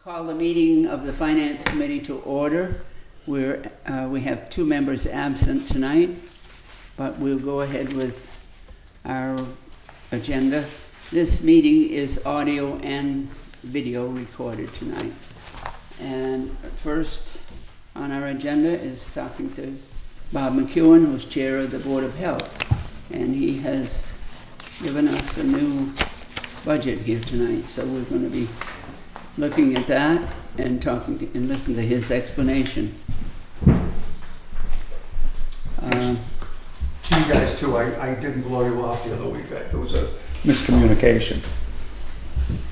Call the meeting of the Finance Committee to order. We have 2 members absent tonight, but we'll go ahead with our agenda. This meeting is audio and video recorded tonight. And first on our agenda is talking to Bob McEwen, who's chair of the Board of Health. And he has given us a new budget here tonight, so we're going to be looking at that and and listen to his explanation. To you guys too, I didn't blow you off the other week. There was a miscommunication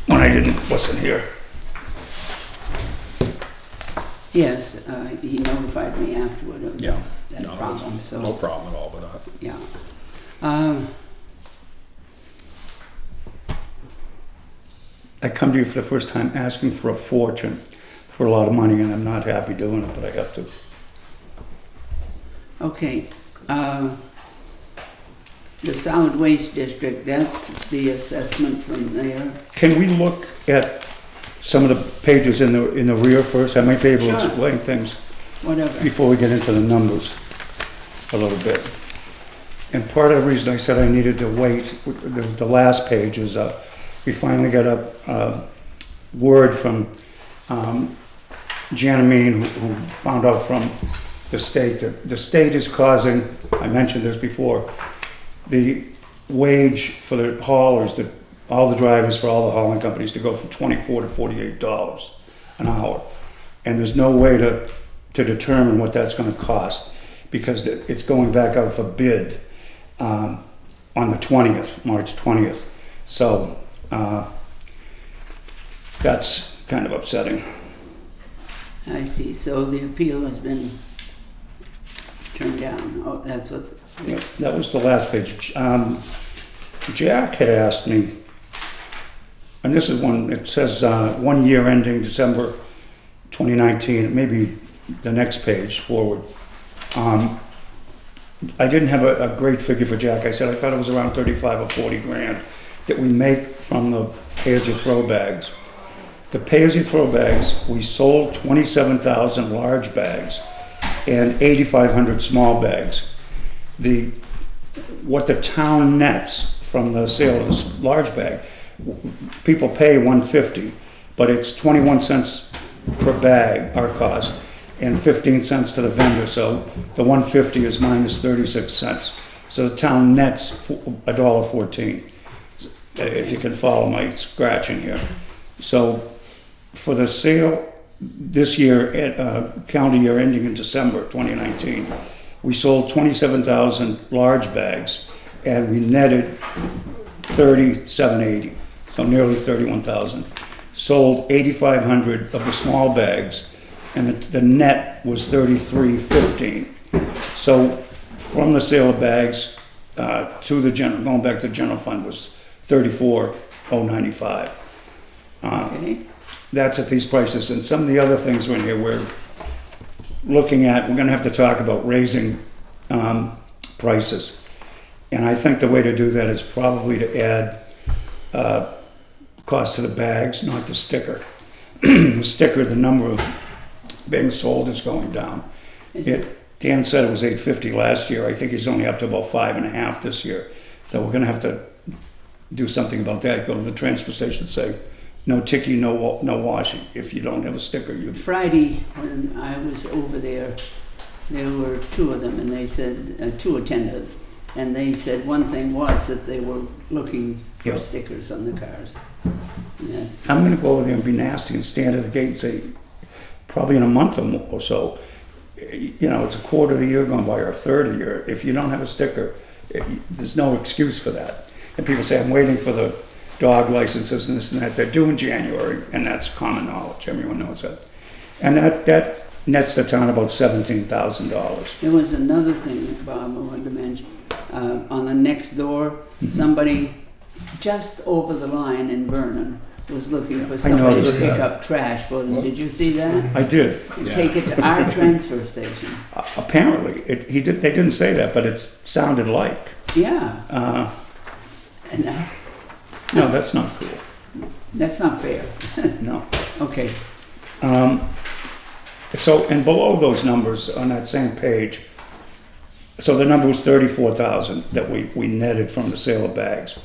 when I didn't listen here. Yes, he notified me afterward of that problem. So no problem at all with that. Yeah. I come to you for the first time asking for a fortune for a lot of money, and I'm not happy doing it, but I have to. Okay. The solid waste district, that's the assessment from there. Can we look at some of the pages in the rear first? I might be able to Sure. explain things Whatever. before we get into the numbers a little bit. And part of the reason I said I needed to wait, the last page is we finally got a word from Janamine, who found out from the state that the state is causing, I mentioned this before, the wage for the haulers, all the drivers for all the hauling companies to go from $24 to $48 an hour. And there's no way to determine what that's going to cost, because it's going back out for bid on the 20th, March 20th. So that's kind of upsetting. I see. So the appeal has been turned down. Oh, that's what. Yeah, that was the last page. Jack had asked me, and this is one, it says 1 year ending December 2019, maybe the next page forward. I didn't have a great figure for Jack. I said I thought it was around 35 or 40 grand that we make from the pay-as-you-throw bags. The pay-as-you-throw bags, we sold 27,000 large bags and 8,500 small bags. What the town nets from the sale of this large bag, people pay $1.50, but it's 21 cents per bag, our cost, and 15 cents to the vendor. So the $1.50 is minus 36 cents. So the town nets $1.14. If you can follow my scratching here. So for the sale this year, calendar year ending in December 2019, we sold 27,000 large bags and we netted 3780, so nearly 31,000. Sold 8,500 of the small bags, and the net was 3315. So from the sale of bags to the general, going back to the general fund, was 34,095. Okay. That's at these prices, and some of the other things are in here we're looking at. We're going to have to talk about raising prices, and I think the way to do that is probably to add cost to the bags, not the sticker. The sticker, the number of being sold is going down. Dan said it was 850 last year. I think he's only up to about 5.5 this year. So we're going to have to do something about that. Go to the transfer station and say, no ticky, no washing. If you don't have a sticker, you. Friday, when I was over there were 2 of them, and they said 2 attendants, and they said one thing was that they were looking for stickers on the cars. Yeah. I'm going to go over there and be nasty and stand at the gate and say, probably in a month or so, it's a quarter of the year going by or a third of the year. If you don't have a sticker, there's no excuse for that. And people say, I'm waiting for the dog licenses and this and that. They're due in January, and that's common knowledge. Everyone knows that. And that nets the town about $17,000. There was another thing, Bob, I wanted to mention. On the next door, somebody just over the line in Vernon was looking for somebody to pick up trash for them. Did you see that? I did. Take it to our transfer station. Apparently, they didn't say that, but it sounded like. Yeah. And, no, that's not cool. that's not fair. No. Okay. So, and below those numbers on that same page, so the number was 34,000 that we netted from the sale of bags.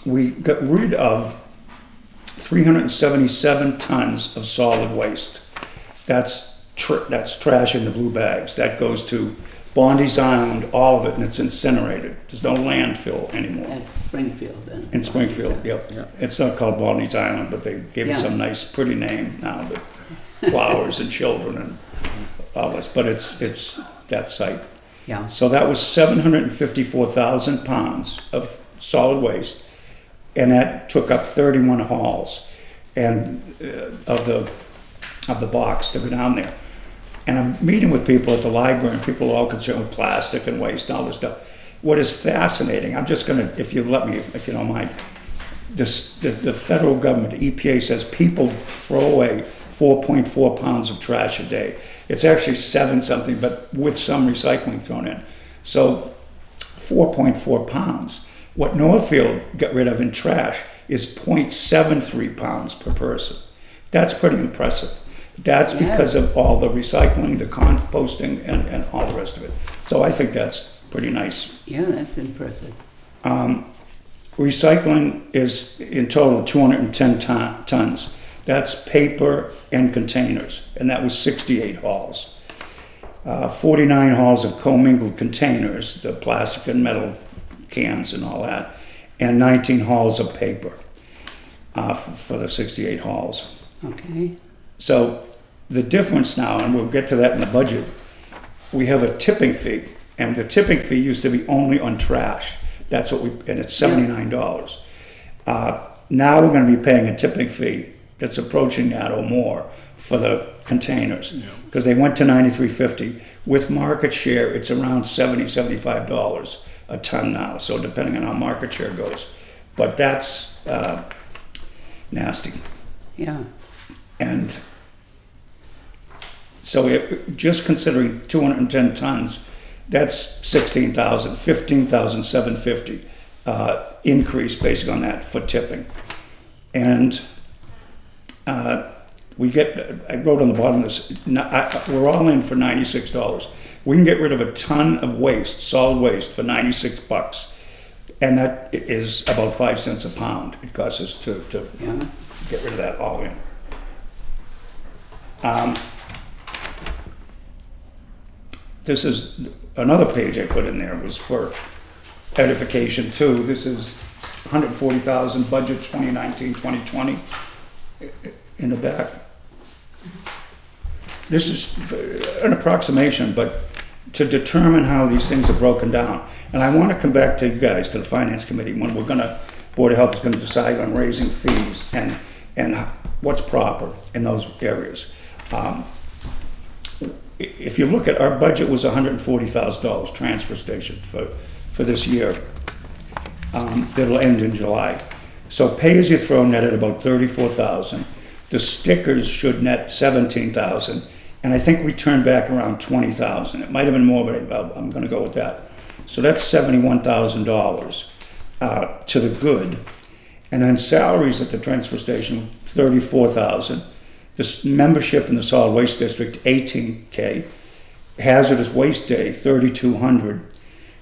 We got rid of 377 tons of solid waste. That's trash in the blue bags. That goes to Bondi's Island, all of it, and it's incinerated. There's no landfill anymore. That's Springfield then. In Springfield, yep. Yeah. It's not called Bondi's Island, but they gave it Yeah. some nice, pretty name now, with flowers and children and all this. But it's that site. Yeah, So that was 754,000 pounds of solid waste, and that took up 31 hauls and of the box to go down there. And I'm meeting with people at the library, and people are all concerned with plastic and waste and all this stuff. What is fascinating, I'm just gonna, if you let me, if you don't mind, the federal government, the EPA says people throw away 4.4 pounds of trash a day. It's actually 7 something, but with some recycling thrown in. So 4.4 pounds. What Northfield got rid of in trash is 0.73 pounds per person. That's pretty impressive. That's Yeah. because of all the recycling, the composting, and all the rest of it. So I think that's pretty nice. yeah, that's impressive. Recycling is in total 210 tons. That's paper and containers, and that was 68 hauls. 49 hauls of commingled containers, the plastic and metal cans and all that, and 19 hauls of paper for the 68 hauls. Okay, So the difference now, and we'll get to that in the budget, we have a tipping fee, and the tipping fee used to be only on trash. That's what and it's $79. Now we're going to be paying a tipping fee that's approaching that or more for the containers, because they went to $93.50. With market share, it's around $75 a ton now. So depending on how market share goes, but that's nasty. yeah, And so just considering 210 tons, that's 16,000, 15,750 increase based on that for tipping. And we get, I wrote on the bottom of this, we're all in for $96. We can get rid of a ton of waste, solid waste, for $96. And that is about 5 cents a pound. It costs us to yeah, get rid of that all in. This is another page I put in there was for edification too. This is 140,000 budget 2019-2020 in the back. This is an approximation, but to determine how these things are broken down. And I want to come back to you guys, to the Finance Committee, when we're gonna, Board of Health is gonna decide on raising fees and what's proper in those areas. If you look at our budget was $140,000 transfer station for this year. That'll end in July. So pay as you throw netted about 34,000. The stickers should net 17,000, and I think we turned back around 20,000. It might have been more, but I'm going to go with that. So that's $71,000 to the good, and then salaries at the transfer station 34,000. This membership in the solid waste district 18K, hazardous waste day 3,200,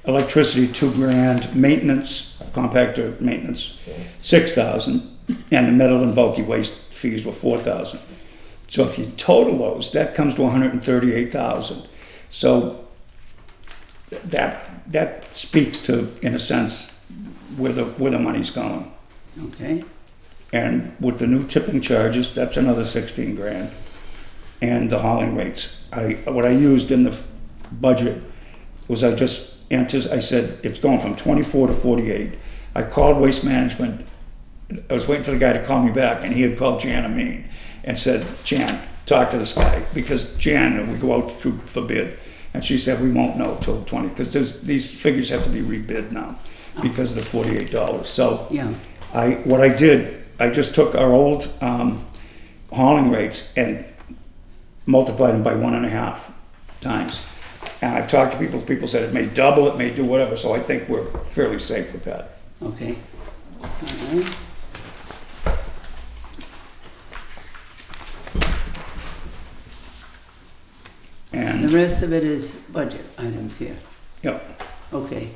electricity $2,000, maintenance, compactor maintenance 6,000, and the metal and bulky waste fees were 4,000. So if you total those, that comes to 138,000. So that speaks to, in a sense, where the money's going. okay, And with the new tipping charges, that's another 16 grand. And the hauling rates. What I used in the budget was I said, it's going from 24 to 48. I called Waste Management. I was waiting for the guy to call me back, and he had called Jan Amin and said, Jan, talk to this guy. Because Jan, we go out for bid. And she said, we won't know till 20, because these figures have to be rebid now because of the $48. So yeah, what I did, I just took our old hauling rates and multiplied them by 1.5 times. And I've talked to people said it may double, it may do whatever, so I think we're fairly safe with that. okay. All right. the rest of it is budget items here. Yep. Okay.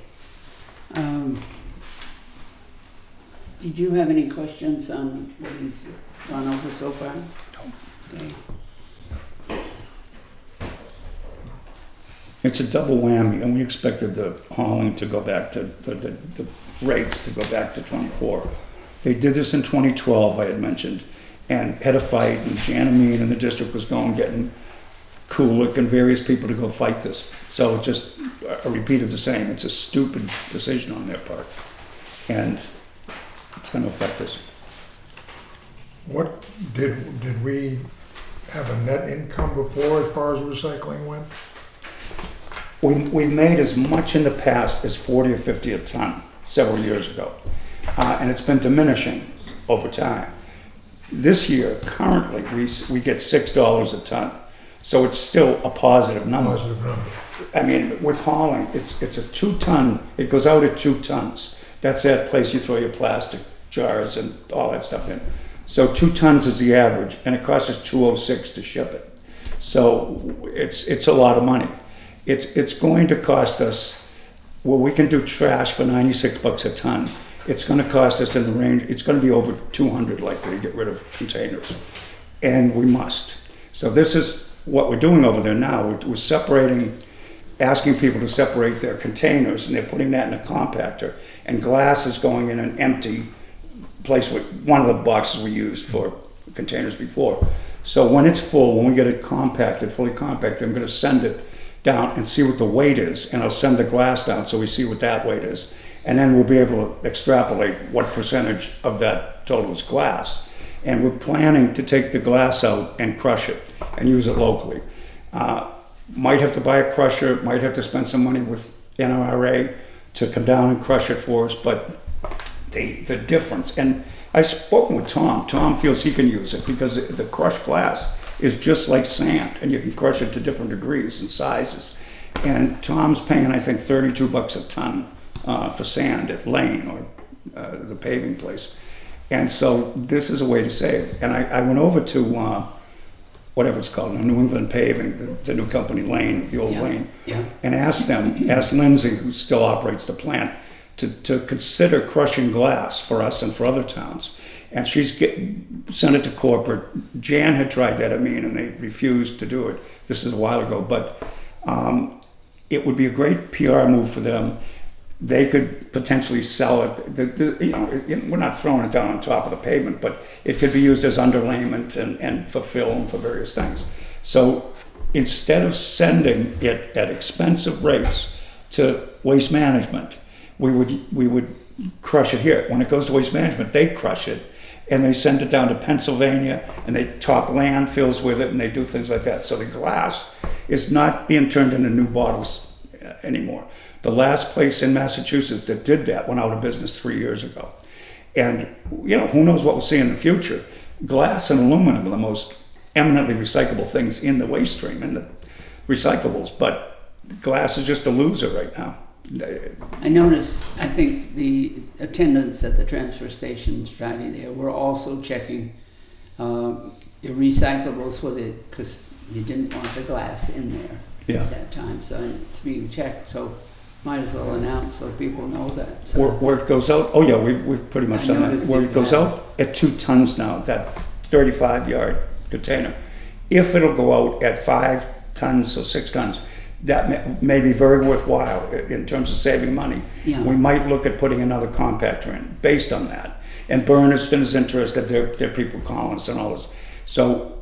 Did you have any questions on what he's gone over so far? Okay. It's a double whammy, and we expected the hauling to go back to, the rates to go back to 24. They did this in 2012, I had mentioned, and had a fight, and Jan and me and the district was getting Kulik and various people to go fight this. So just a repeat of the same. It's a stupid decision on their part, and it's going to affect us. What did we have a net income before as far as recycling went? We've made as much in the past as 40 or 50 a ton several years ago, and it's been diminishing over time. This year, currently, we get $6 a ton, so it's still a positive number. Positive number. I mean, with hauling, it's a 2 ton. It goes out at 2 tons. That's that place you throw your plastic jars and all that stuff in. So 2 tons is the average, and it costs us $206 to ship it. So it's a lot of money. It's going to cost us, well, we can do trash for $96 a ton. It's going to cost us in the range, it's going to be over 200 likely to get rid of containers. And we must. So this is what we're doing over there now. We're separating, asking people to separate their containers, and they're putting that in a compactor. And glass is going in an empty place with one of the boxes we used for containers before. So when it's full, when we get it compacted, fully compacted, I'm going to send it down and see what the weight is, and I'll send the glass down so we see what that weight is, and then we'll be able to extrapolate what percentage of that total is glass. And we're planning to take the glass out and crush it and use it locally. Might have to buy a crusher, might have to spend some money with NRA to come down and crush it for us, but the difference, and I've spoken with Tom. Tom feels he can use it because the crushed glass is just like sand, and you can crush it to different degrees and sizes. And Tom's paying, I think, $32 a ton for sand at Lane, or the paving place. And so this is a way to save. And I went over to whatever it's called, New England Paving, the new company Lane, the old Lane, and asked Lindsay, who still operates the plant, to consider crushing glass for us and for other towns. And sent it to corporate. Jan had tried that at me, and they refused to do it. This is a while ago, but it would be a great PR move for them. They could potentially sell it. We're not throwing it down on top of the pavement, but it could be used as underlayment and for fill and for various things. So instead of sending it at expensive rates to Waste Management, we would crush it here. When it goes to Waste Management, they crush it, and they send it down to Pennsylvania, and they top landfills with it, and they do things like that. So the glass is not being turned into new bottles anymore. The last place in Massachusetts that did that went out of business 3 years ago. And, who knows what we'll see in the future. Glass and aluminum are the most eminently recyclable things in the waste stream, in the recyclables, but glass is just a loser right now. I noticed, I think the attendants at the transfer station Friday there were also checking the recyclables because you didn't want the glass in there at that time, so it's being checked. So might as well announce so people know that. So where it goes out, we've pretty much done that. Where it goes out at 2 tons now, that 35-yard container. If it'll go out at 5 tons or 6 tons, that may be very worthwhile in terms of saving money. Yeah. We might look at putting another compactor in based on that. And Bernardston is interested, their people calling us and all this. So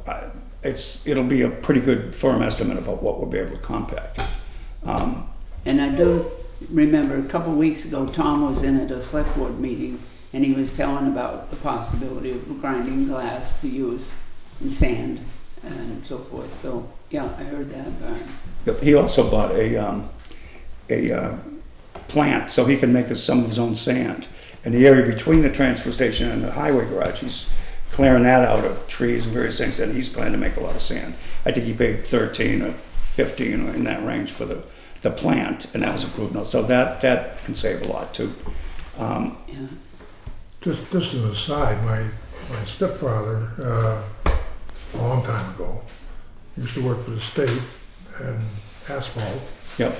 it'll be a pretty good firm estimate about what we'll be able to compact. And I do remember a couple of weeks ago, Tom was in at a select board meeting, and he was telling about the possibility of grinding glass to use in sand and so forth. So yeah, I heard that. He also bought a plant so he can make some of his own sand. And the area between the transfer station and the highway garage, he's clearing that out of trees and various things, and he's planning to make a lot of sand. I think he paid 13 or 15 in that range for the plant, and that was approved. So that can save a lot too. Just as an aside, my stepfather, a long time ago, used to work for the state, and asphalt, Yep,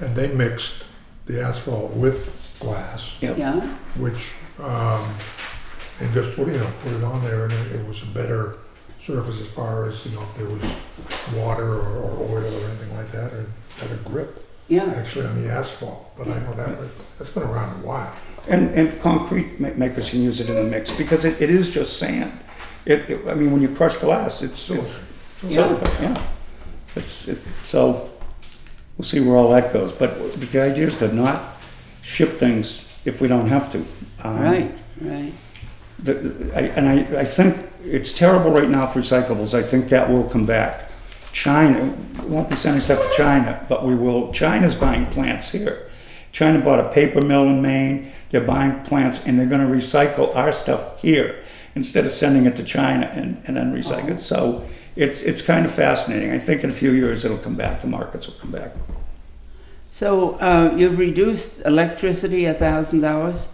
and they mixed the asphalt with glass, yep. Yeah, which, and just put it on there, and it was a better surface as far as, if there was water or oil or anything like that, or better grip, yeah, actually, on the asphalt. But I know that's been around a while. And concrete makers can use it in the mix because it is just sand. I mean, when you crush glass, it's Yeah. yeah. So we'll see where all that goes. But the idea is to not ship things if we don't have to. right. I think it's terrible right now for recyclables. I think that will come back. China, we won't be sending stuff to China, but we will. China's buying plants here. China bought a paper mill in Maine. They're buying plants and they're going to recycle our stuff here instead of sending it to China and then recycle it. So it's kind of fascinating. I think in a few years it'll come back. The markets will come back. So you've reduced electricity $1,000?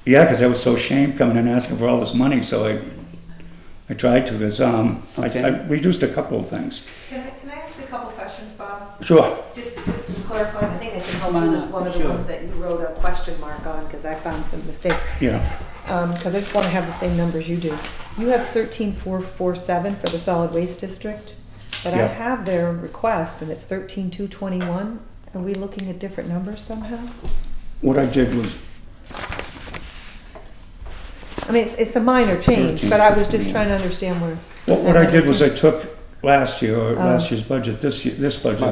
Yeah, because I was so ashamed coming in asking for all this money, so I tried to. Because Okay. I reduced a couple of things. Can I ask a couple questions, Bob? Sure. Just to clarify, I think I can help Come on you up, with one of the sure. ones that you wrote a question mark on, because I found some mistakes. Yeah. Because I just want to have the same numbers you do. You have 13,447 for the solid waste district, but I Yeah. have their request, and it's 13,221. Are we looking at different numbers somehow? What I did was I mean, it's a minor change, but I was just trying to understand where. what I did was I took last Oh. year's budget, this budget,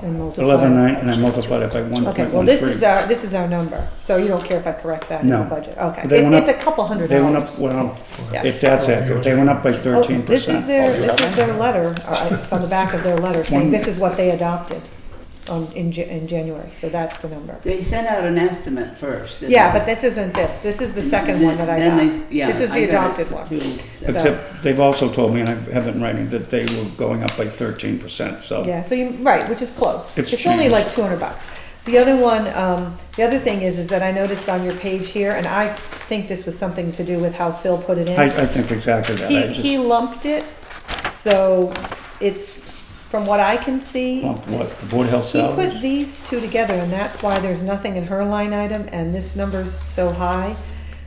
And multiply. 11.9, and I multiplied it by 1.13. Okay, well, this is our number, so you don't care if I correct that in the No. budget? Okay, They went it's a up- couple $100. They went up, well, Yeah. if that's accurate, they went up by 13%. Oh, this is their letter, it's on the back of their letter, saying this is what they adopted in January, so that's the number. They sent out an estimate first. didn't Yeah, they? but this isn't this is the second one that I Then got. they- yeah, This is I the got it adopted one. too, so- So- Except they've also told me, and I have it in writing, that they were going up by 13%, so. Yeah, so right, which is close. It's It's only changed. like $200. The other one, the other thing is that I noticed on your page here, and I think this was something to do with how Phil put it in. I think exactly that. I He lumped it, so it's, from what I can see. What, the Board of Health He salaries? put these two together, and that's why there's nothing in her line item, and this number's so high.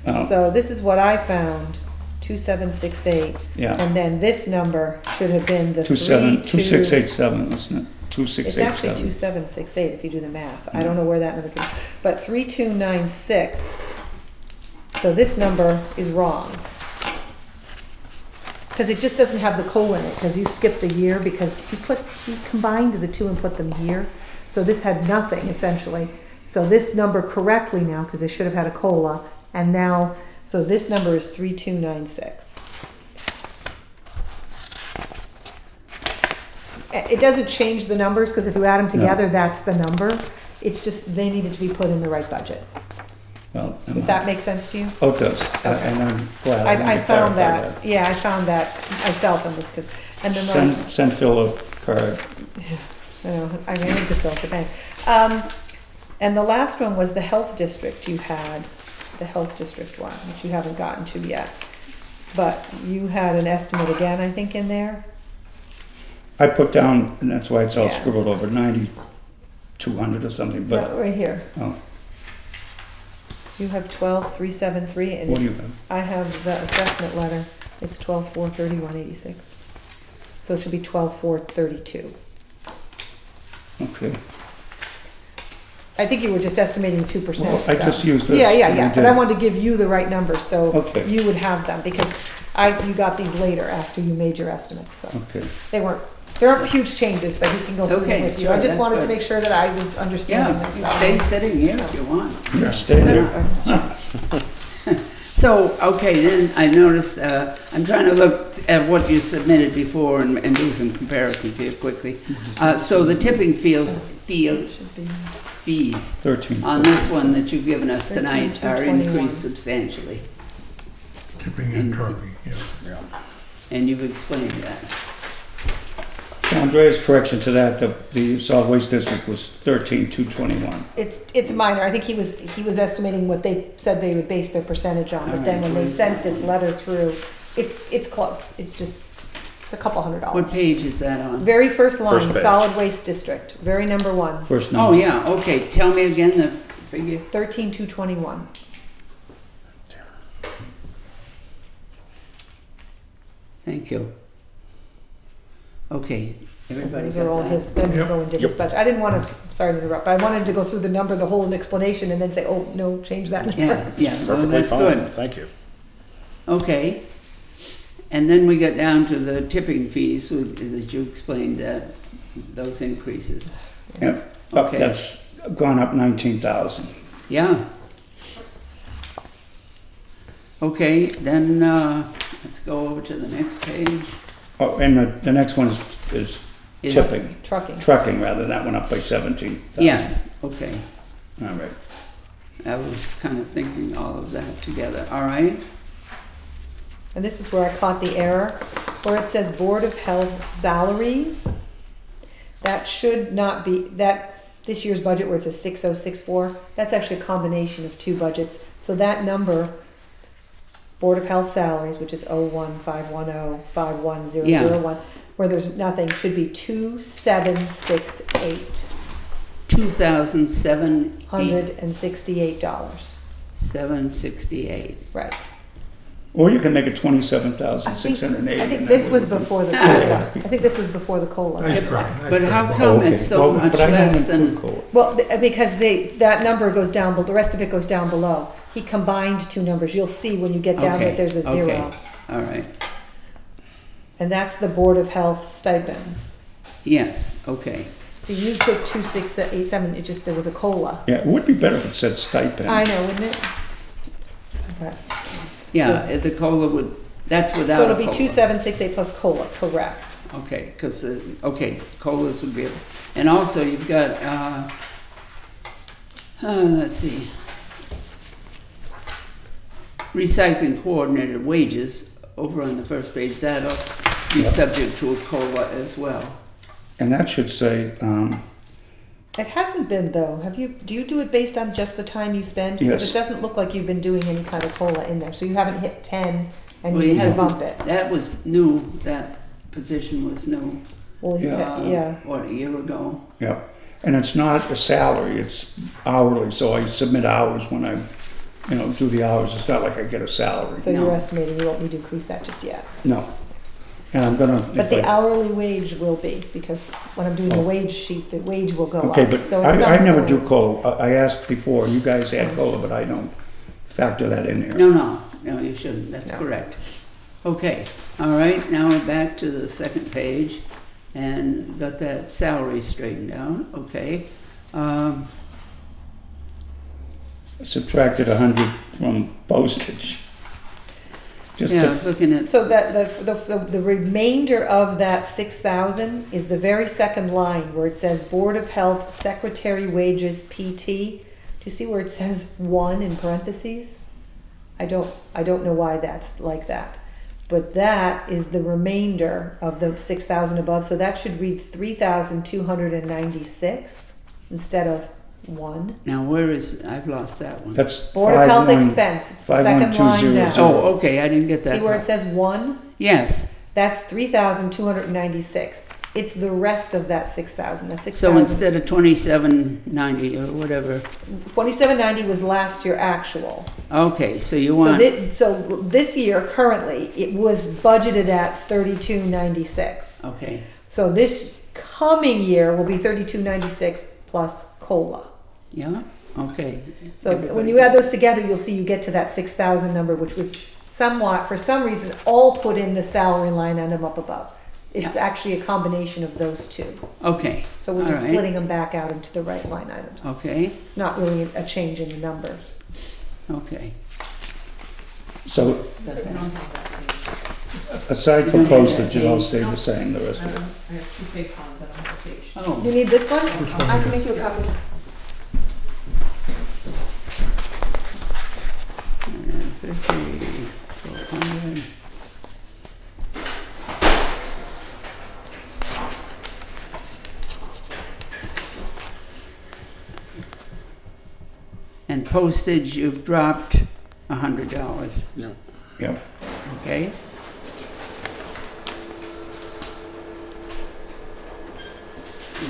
Oh. So this is what I found, 2768. Yeah. And then this number should have been the 2687, isn't it? It's actually 2687. 2768 if you do the math. I don't know where that number came, but 3296. So this number is wrong. Because it just doesn't have the COLA in it, because you skipped a year, because he combined the two and put them here. So this had nothing essentially. So this number correctly now, because they should have had a COLA, and now, so this number is 3296. It doesn't change the numbers, because if you add them together, that's the number. It's just, they needed to be put in the right budget. Well, If that makes sense to you? oh, it does, and I'm glad. I found clarified that, yeah, I found that myself in this, because, and then Send Phil a card. I ran into Phil at the bank. And the last one was the health district you had, the health district one, which you haven't gotten to yet. But you had an estimate again, I think, in there? I put down, and that's why it's all Yeah. scribbled over, 9,200 or something, but, No, right here. oh, You have 12,373, what do and you have? I have the assessment letter, it's 12,431.86. So it should be 12,432. Okay. I think you were just estimating 2%. Well, I so- just used this. Yeah, You but did. I wanted to give you the right number, so Okay. you would have them, because you got these later after you made your estimates, so. Okay. There aren't huge changes, but he can go through Okay, them with you. sure, I just that's wanted to good. make sure that I was understanding Yeah, this. you stay sitting here if you want. Yeah, stay That's there. fine. So, okay, then I noticed, I'm trying to look at what you submitted before and do some comparisons here quickly. So the tipping It should be- fees 13. on this one that you've given us tonight are 13,221. increased substantially, Tipping and trucking, yeah. and you've explained that. Andrea's correction to that, the solid waste district was 13,221. It's minor. I think he was estimating what they said they would base their percentage on, but then when they sent this letter through, it's close. It's just It's a couple $100. What page is that on? Very first line, First page. solid waste district, very number one, First Oh, number. yeah, okay, tell me again the figure. 13,221. Thank you. Okay, everybody Those are all got his, that? then Yep. go into his Yep. budget. I didn't want to, sorry to interrupt, but I wanted to go through the number, the whole explanation, and then say, oh, no, change that number. Yeah, yeah, well, Perfectly that's fine, good. thank you. Okay. And then we got down to the tipping fees, that you explained, those increases. Yep. Okay. That's gone up 19,000. Yeah. Okay, then, let's go over to the next page. Oh, and the next one is Is- tipping, Trucking. trucking rather, that went up by 17,000. Yes, okay. All right. I was kind of thinking all of that together, all right? And this is where I caught the error, where it says Board of Health salaries. That should not be, this year's budget where it says 6064, that's actually a combination of two budgets. So that number, Board of Health salaries, which is 01510510001, where there's nothing, should be 2768, $2,768. $768. Right. Or you can make it I 27,680. think this was before the COLA. I think this was before the COLA. Nice try. nice But try. how Oh, come okay. it's so Well, much but I don't less include than, COLA. Well, because that number goes down, but the rest of it goes down below. He combined two numbers. You'll see when you get down Okay, that there's a okay. zero. all right, And that's the Board of Health stipends. yes, okay. See, you took 2687, it just, there was a COLA. Yeah, it would be better if it said stipend. I know, wouldn't it? Okay. Yeah, the COLA would, that's without So a it'll be COLA. 2768 plus COLA, correct. Okay, because, okay, COLAs would be, and also you've got, let's see, recycling coordinator wages over on the first page, that'll be Yep. subject to a COLA as well. And that should say, It hasn't been though. Do you do it based on just the time you spend? Because Yes. it doesn't look like you've been doing any kind of COLA in there. So you haven't hit 10 and Well, you it need to hasn't- bump it. That was new, that position was new, Well, Yeah. yeah. what, a year ago? yeah, and it's not a salary, it's hourly, so I submit hours when I, do the hours. It's not like I get a salary. So No. you're estimating you won't need to increase that just yet. No. And I'm gonna. But if the I- hourly wage will be, because when I'm doing the wage sheet, the wage will go up. Okay, but So at some I never point- do COLA. I asked before, you guys add COLA, but I don't factor that in here. No, you shouldn't, that's No. correct. Okay, all right, now we're back to the second page, and got that salary straightened out, okay. Subtracted 100 from postage. Just Yeah, I to, was looking at, So that the remainder of that 6,000 is the very second line where it says Board of Health Secretary Wages PT. Do you see where it says 1 in parentheses? I don't know why that's like that. But that is the remainder of the 6,000 above. So that should read 3,296 instead of 1. now where is, I've lost that one. that's Board of Health 51 expense. It's the second line 51200. down. Oh, okay, I didn't get that. See where it part. says 1? Yes, That's 3,296. It's the rest of that 6,000. That's 6,000. so instead of 2790 or whatever, 2790 was last year actual. okay, so you So want, this year currently it was budgeted at 3296. okay, So this coming year will be 3296 plus COLA. yeah, okay. So when Everybody- you add those together, you'll see you get to that 6,000 number, which was somewhat, for some reason, all put in the salary line item up above. It's Yeah. actually a combination of those two. Okay, So we're all just right. splitting them back out into the right line items. Okay, It's not really a change in the numbers. okay. So Got that. aside You from don't have that postage, it all page? stayed the same, the rest of it. I have 2 page columns, I don't have a page. You Oh, need this one? Which one? I can make you a copy. and 50, 1200. And postage, you've dropped $100, No. Yeah. okay?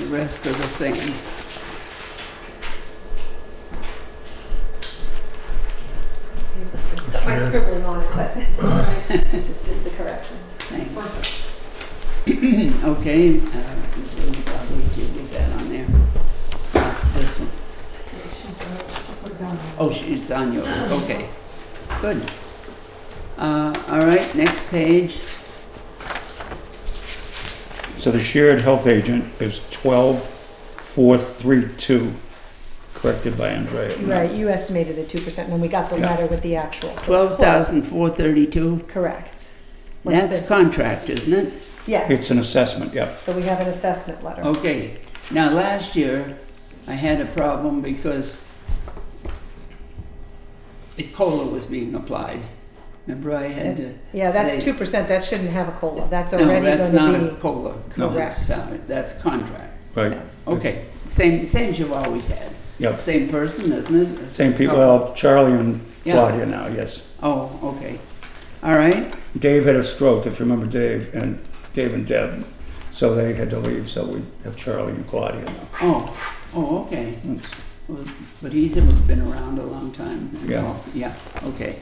The rest are the same. It's got my scribbling on it, but it's just the corrections. Thanks. Okay, we'll probably get that on there. That's this one. Oh, it's on yours, okay. Good. All right, next page. So the shared health agent is 12,432, corrected by Andrea. Right, you estimated at 2%, and then we got the Yeah. letter with the actual. So it's close. 12,432. Correct. What's That's the- contract, isn't it? Yes, It's an assessment, yep. so we have an assessment letter. Okay. Now, last year, I had a problem because COLA was being applied. Remember, I had to... Yeah, that's say- 2%, that shouldn't have a COLA, that's No, already that's not going a to be. COLA. No. Correct. Salary. That's contract. Right. Yes. Okay, same as you've always had. Yep. Same person, isn't it? Same people, Couple. well, Charlie and Yeah. Claudia now, yes. Oh, okay. All right. Dave had a stroke, if you remember Dave and Deb. So they had to leave, so we have Charlie and Claudia now. Oh, okay. That's- Well, but he's been around a long time. Yeah. Oh, yeah, okay.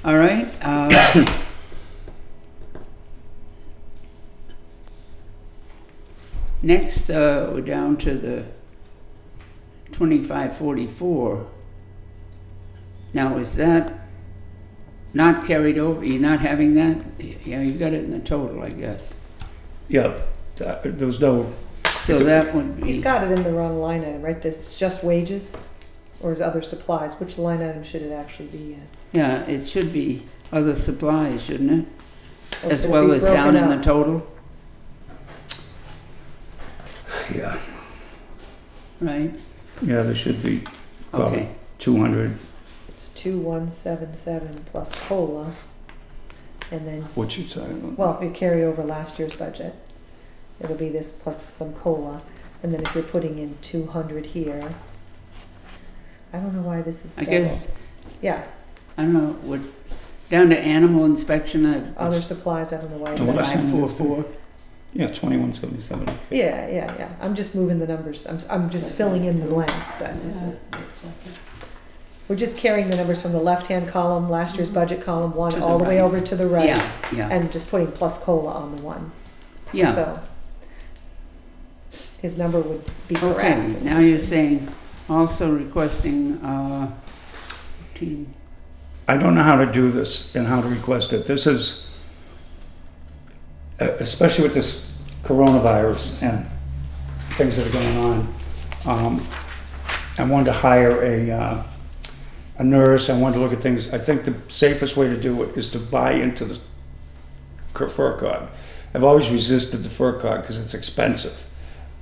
All right. Next, we're down to the 2544. Now, is that not carried over? You're not having that? Yeah, you got it in the total, I guess. Yeah, there was no, So that would He's be, got it in the wrong line item, right? This is just wages, or is other supplies? Which line item should it actually be in? yeah, it should be other supplies, shouldn't it? Or As should it well be as down broken in the up? total, yeah, right? yeah, there should be probably Okay. 200, It's 2177 plus COLA, and then, what you talking about? well, if you carry over last year's budget, it'll be this plus some COLA, and then if you're putting in 200 here, I don't know why this is I double. guess, Yeah, I don't know, what, down to animal inspection, other supplies, I don't know why. Oh, what is that? 544. Yeah, 2177. okay. Yeah, I'm just moving the numbers, I'm just filling in the blanks, but we're just carrying the numbers from the left-hand column, last year's budget column one, To the all the way right. over to the right, Yeah, and just putting plus COLA on the one. yeah. So his number would be correct. Okay, now you're saying also requesting, team, I don't know how to do this and how to request it. This is, especially with this coronavirus and things that are going on, I wanted to hire a nurse. I wanted to look at things. I think the safest way to do it is to buy into the FERCog. I've always resisted the FERCog because it's expensive.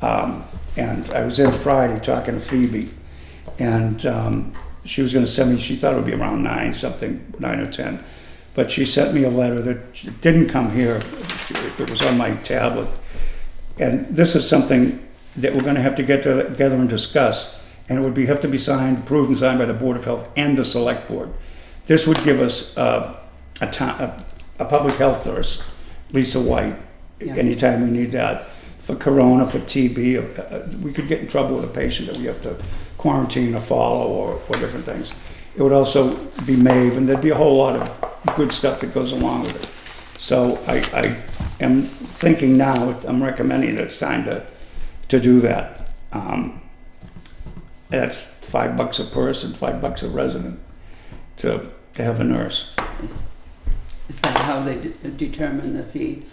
And I was in Friday talking to Phoebe, and she was going to send me, she thought it would be around 9 or 10. But she sent me a letter that didn't come here. It was on my tablet. And this is something that we're going to have to get together and discuss. And it would have to be signed, approved and signed by the Board of Health and the Select Board. This would give us a public health nurse, Lisa White, Yeah. anytime we need that. For corona, for TB, we could get in trouble with a patient that we have to quarantine or follow or different things. It would also be MAVE, and there'd be a whole lot of good stuff that goes along with it. So I am thinking now, I'm recommending that it's time to do that. That's $5 a person, $5 a resident to have a nurse. is that how they determine the fee?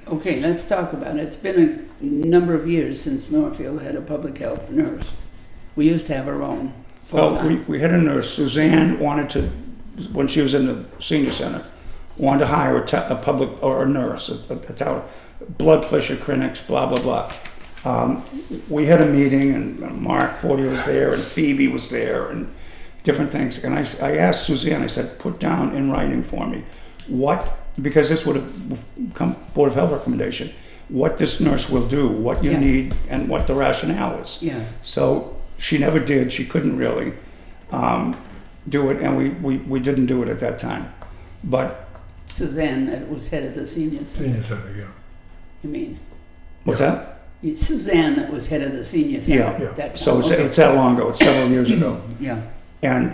Okay, let's talk about it. It's been a number of years since Northfield had a public health nurse. We used to have our own Well, full-time. we had a nurse, Suzanne wanted to, when she was in the senior center, wanted to hire a public, or a nurse, a blood pressure clinics, blah, blah, blah. We had a meeting, and Mark Fortier was there, and Phoebe was there, and different things. And I asked Suzanne, I said, put down in writing for me because this would have come Board of Health recommendation, what this nurse will do, what you Yeah. need, and what the rationale is. Yeah, So she never did. She couldn't really do it, and we didn't do it at that time. But Suzanne, that was head of the senior center, Senior center, yeah. you mean? what's Yeah. that? Suzanne that was head of the senior Yeah. center. Yeah. That So time. it's, Okay. it's that long ago, it's several years ago. Yeah, And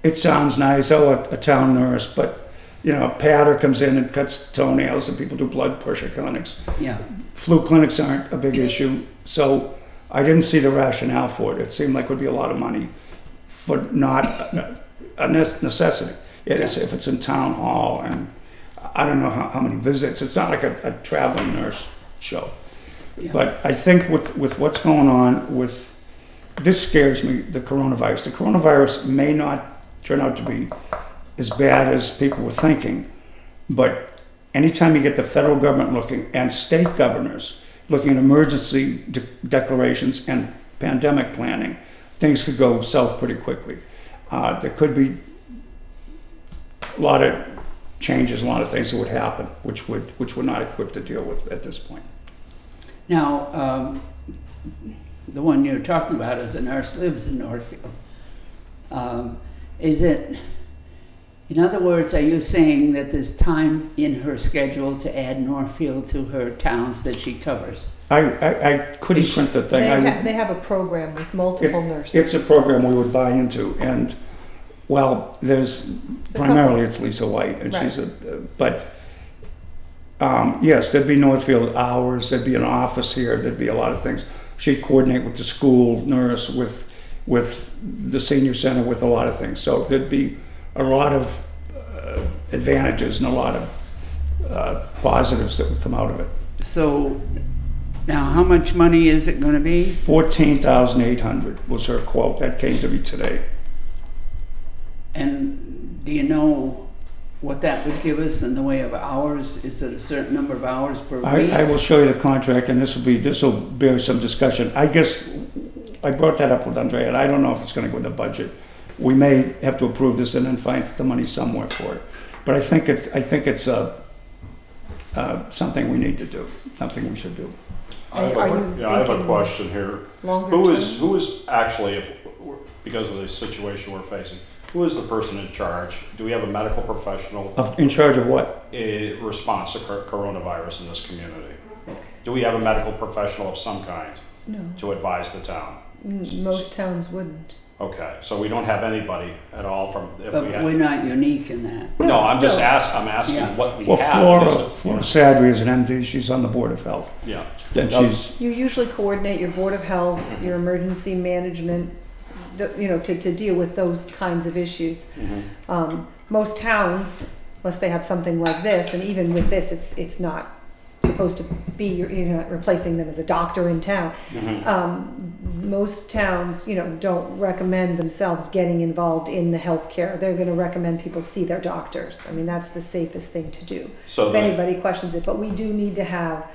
it sounds nice, oh, a town nurse, but, you know, a patter comes in and cuts toenails and people do blood pressure clinics. yeah, Flu clinics aren't a big issue, so I didn't see the rationale for it. It seemed like it would be a lot of money for not a necessity. It is if it's in town hall, and I don't know how many visits. It's not like a traveling nurse show. yeah. But I think with what's going on with, this scares me, the coronavirus. The coronavirus may not turn out to be as bad as people were thinking, but anytime you get the federal government looking and state governors looking at emergency declarations and pandemic planning, things could go south pretty quickly. There could be a lot of changes, a lot of things that would happen, which we're not equipped to deal with at this point. Now, the one you're talking about is a nurse lives in Northfield. Is it, in other words, are you saying that there's time in her schedule to add Northfield to her towns that she covers? I couldn't print the thing. They have a program with multiple nurses. It's a program we would buy into, and, well, there's, primarily it's Lisa White, and she's but, yes, there'd be Northfield hours, there'd be an office here, there'd be a lot of things. She'd coordinate with the school nurse, with the senior center, with a lot of things. So there'd be a lot of advantages and a lot of positives that would come out of it. So, now how much money is it going to be? $14,800 was her quote. That came to me today. And do you know what that would give us in the way of hours? Is it a certain number of hours per week? I will show you the contract, and this will bear some discussion. I guess I brought that up with Andrea, and I don't know if it's going to go in the budget. We may have to approve this and then find the money somewhere for it. But I think it's something we need to do, something we should do. I have a question here. Who is actually, because of the situation we're facing, who is the person in charge? Do we have a medical professional In charge of what? in response to coronavirus in this community? Do we have a medical professional of some kind No, to advise the town? most towns wouldn't. Okay, so we don't have anybody at all from, if But we we're had. not unique in that. No, I'm just No. asking Yeah. what we Well, have. Flora Sadri is an MD. She's on the Board of Health. Yeah. And she's, You usually coordinate your Board of Health, your emergency management, to deal with those kinds of issues. Most towns, unless they have something like this, and even with this, it's not supposed to be, you're not replacing them as a doctor in town. Most towns, don't recommend themselves getting involved in the healthcare. They're going to recommend people see their doctors. I mean, that's the safest thing to do. So If the- anybody questions it, but we do need to have,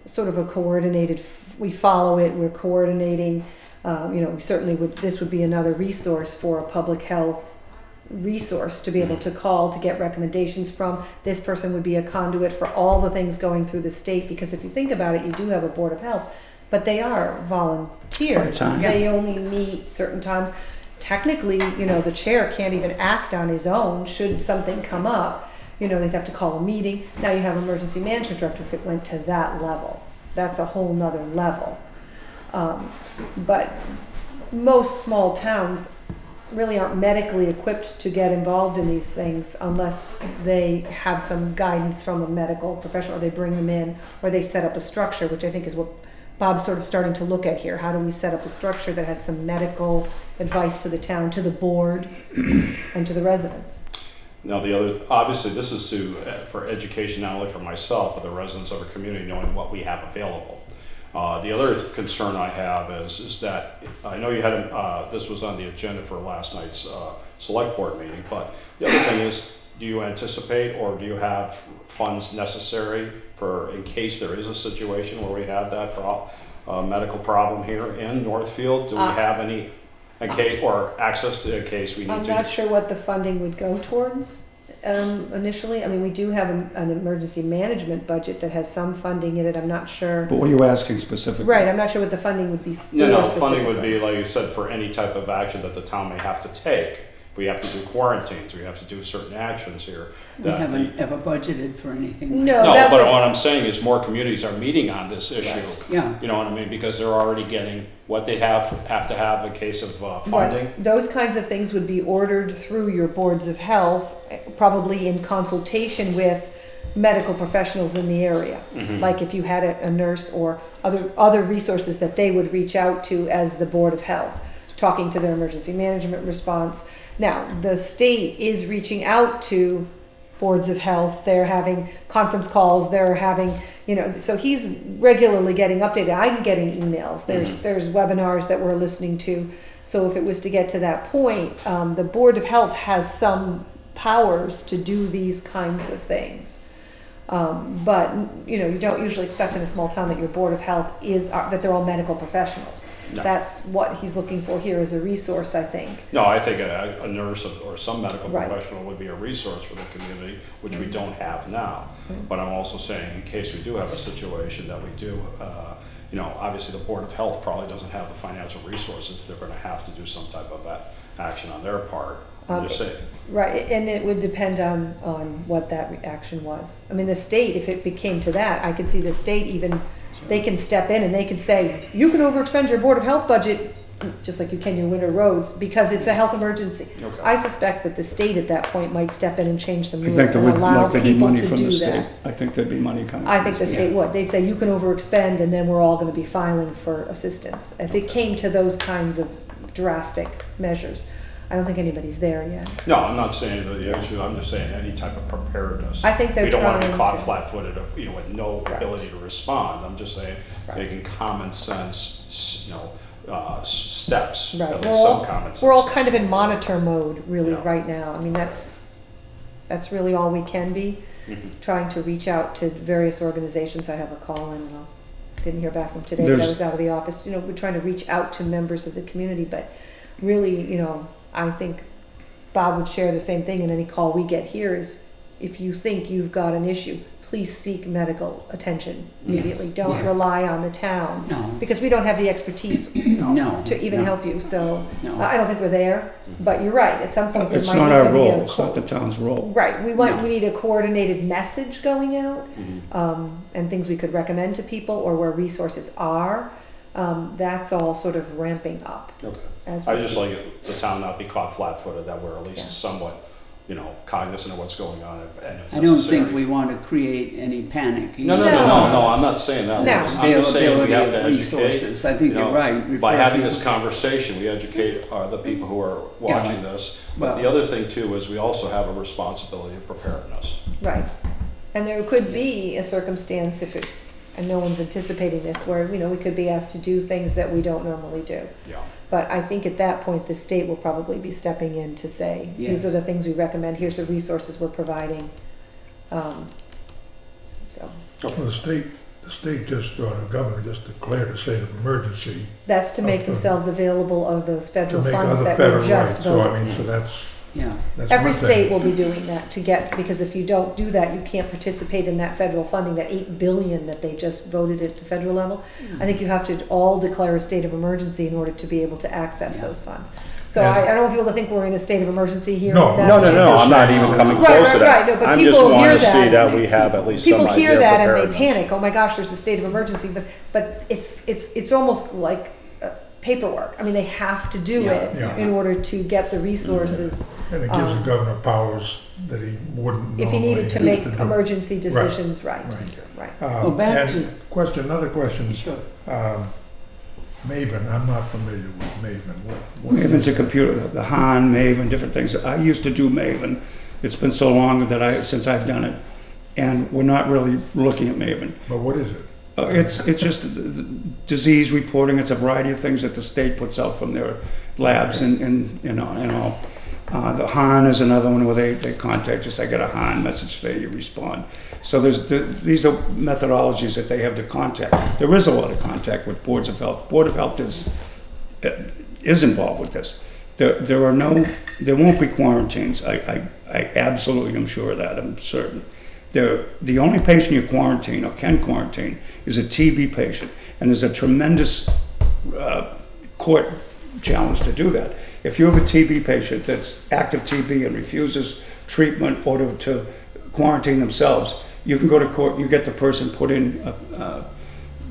sort of a coordinated, we follow it, we're coordinating. We certainly this would be another resource for a public health resource to be able to call to get recommendations from. This person would be a conduit for all the things going through the state, because if you think about it, you do have a Board of Health, but they are volunteers. Part-time. They only meet certain times. Technically, the chair can't even act on his own should something come up. They'd have to call a meeting. Now you have emergency management director if it went to that level. That's a whole nother level. But most small towns really aren't medically equipped to get involved in these things unless they have some guidance from a medical professional, or they bring them in, or they set up a structure, which I think is what Bob's sort of starting to look at here. How do we set up a structure that has some medical advice to the town, to the board, and to the residents? Now, obviously, this is for education, not only for myself, but the residents of our community, knowing what we have available. The other concern I have is that, I know you had, this was on the agenda for last night's select board meeting, but the other thing is, do you anticipate or do you have funds necessary in case there is a situation where we have that medical problem here in Northfield? Do we have any, or access to, in case we need I'm to? not sure what the funding would go towards initially. I mean, we do have an emergency management budget that has some funding in it. I'm not sure. but what are you asking specifically? Right, I'm not sure what the funding would be for. No, funding would specifically. be, like you said, for any type of action that the town may have to take we have to do quarantines, we have to do certain actions here. We that haven't ever budgeted for anything. No, No, that but would- what I'm saying is more communities are meeting on this issue. Yeah. You know what I mean? Because they're already getting what they have to have in case of funding. Right. Those kinds of things would be ordered through your boards of health, probably in consultation with medical professionals in the area. Like if you had a nurse or other resources that they would reach out to as the Board of Health, talking to their emergency management response. Now, the state is reaching out to boards of health. They're having conference calls. They're having, so he's regularly getting updated. I'm getting emails. There's webinars that we're listening to. So if it was to get to that point, the Board of Health has some powers to do these kinds of things. But you don't usually expect in a small town that your Board of Health that they're all medical professionals. No. That's what he's looking for here as a resource, I think. No, I think a nurse or some medical Right. professional would be a resource for the community, which we don't have now. But I'm also saying, in case we do have a situation that we do, obviously the Board of Health probably doesn't have the financial resources. They're going to have to do some type of action on their part. I'm just saying. Right, and it would depend on what that action was. I mean, the state, if it became to that, I could see the state even, they can step in and they can say, you can overexpend your Board of Health budget, just like you can your winter roads, because it's a health emergency. Okay. I suspect that the state at that point might step in and change some I rules think there and would allow likely be people money to from the do state. that. I think there'd be money coming. I from think the state. state would. They'd say, you can overexpend, and then we're all gonna be filing for assistance. If it came to those kinds of drastic measures. I don't think anybody's there yet. No, I'm not saying the issue. I'm just saying any type of preparedness. I think they're we don't want to be trying caught to- flat-footed with no Right. ability to respond. I'm just saying making common sense, steps. Right, At we're least some all, common sense. we're all kind of in monitor mode really Yeah. right now. I mean, that's really all we can be, trying to reach out to various organizations. I have a call in, and I didn't hear back from today, but I There's- was out of the office. We're trying to reach out to members of the community, but really, I think Bob would share the same thing in any call we get here is if you think you've got an issue, please seek medical attention immediately. Yes. Don't Yes. rely on the town. No. Because we don't have the expertise No. to even no, help you, so No. I don't think we're there, but you're right, at some point there It's might not need to our be role, a. it's not the town's role. Right, No. we need a coordinated message going out, and things we could recommend to people, or where resources are, that's all sort of ramping up. Okay. As I we just speak. like the town not be caught flat-footed, that we're at least Yeah. somewhat, cognizant of what's going on, and if I don't necessary. think we want to create any panic. No, either. I'm not saying that. No. I'm just saying we Availability have of to educate. resources. I think you're right. By Refer having this people- conversation, we educate the people who are watching this. But Well- the other thing too is we also have a responsibility of preparedness. Right, and there could be a circumstance and no one's anticipating this, where, we could be asked to do things that we don't normally do. Yeah. But I think at that point, the state will probably be stepping in to say, Yes. these are the things we recommend, here's the resources we're providing. So, Well, the state just, the governor just declared a state of emergency that's to make Okay. themselves available of those to federal make funds other that were federal rights, just so I voted. mean, so that's Yeah. Every one thing. state will be doing that because if you don't do that, you can't participate in that federal funding, that $8 billion that they just voted at the federal level. I think you have to all declare a state of emergency in order to be able to access Yeah. those funds. So Yeah. I don't want people to think we're in a state of emergency here. No. in No, No, Massachusetts. I'm not even coming Right, close to right, right. that. No, but I'm just people wanting hear to see that. that we have at least some People idea hear of that and they preparedness. panic. Oh my gosh, there's a state of emergency, but it's almost like paperwork. I mean, they have to do Yeah. it Yeah. in order to get the resources. And it gives the governor powers that he wouldn't normally If he needed to have make do. emergency decisions, right, Right. right. Well, back And another question. Sure. Maven, I'm not familiar with Maven. What is Maven's a it? computer, the Han, Maven, different things. I used to do Maven. It's been so long since I've done it, and we're not really looking at Maven. But what is it? It's just the disease reporting. It's a variety of things that the state puts out from their labs and all. The Han is another one where they contact us. I get a Han message today, you respond. So these are methodologies that they have to contact. There is a lot of contact with boards of health. Board of Health is involved with this. There won't be quarantines. I absolutely am sure of that. I'm certain. The only patient you quarantine or can quarantine is a TB patient, and there's a tremendous court challenge to do that. If you have a TB patient that's active TB and refuses treatment or to quarantine themselves, you can go to court, you get the person put in a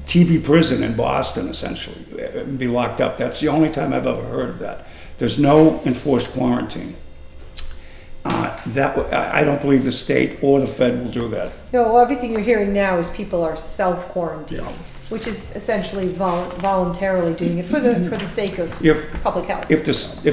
TB prison in Boston, essentially, and be locked up. That's the only time I've ever heard of that. There's no enforced quarantine. I don't believe the state or the Fed will do that. No, well, everything you're hearing now is people are self-quarantining, which is essentially voluntarily doing it for the sake of public health. If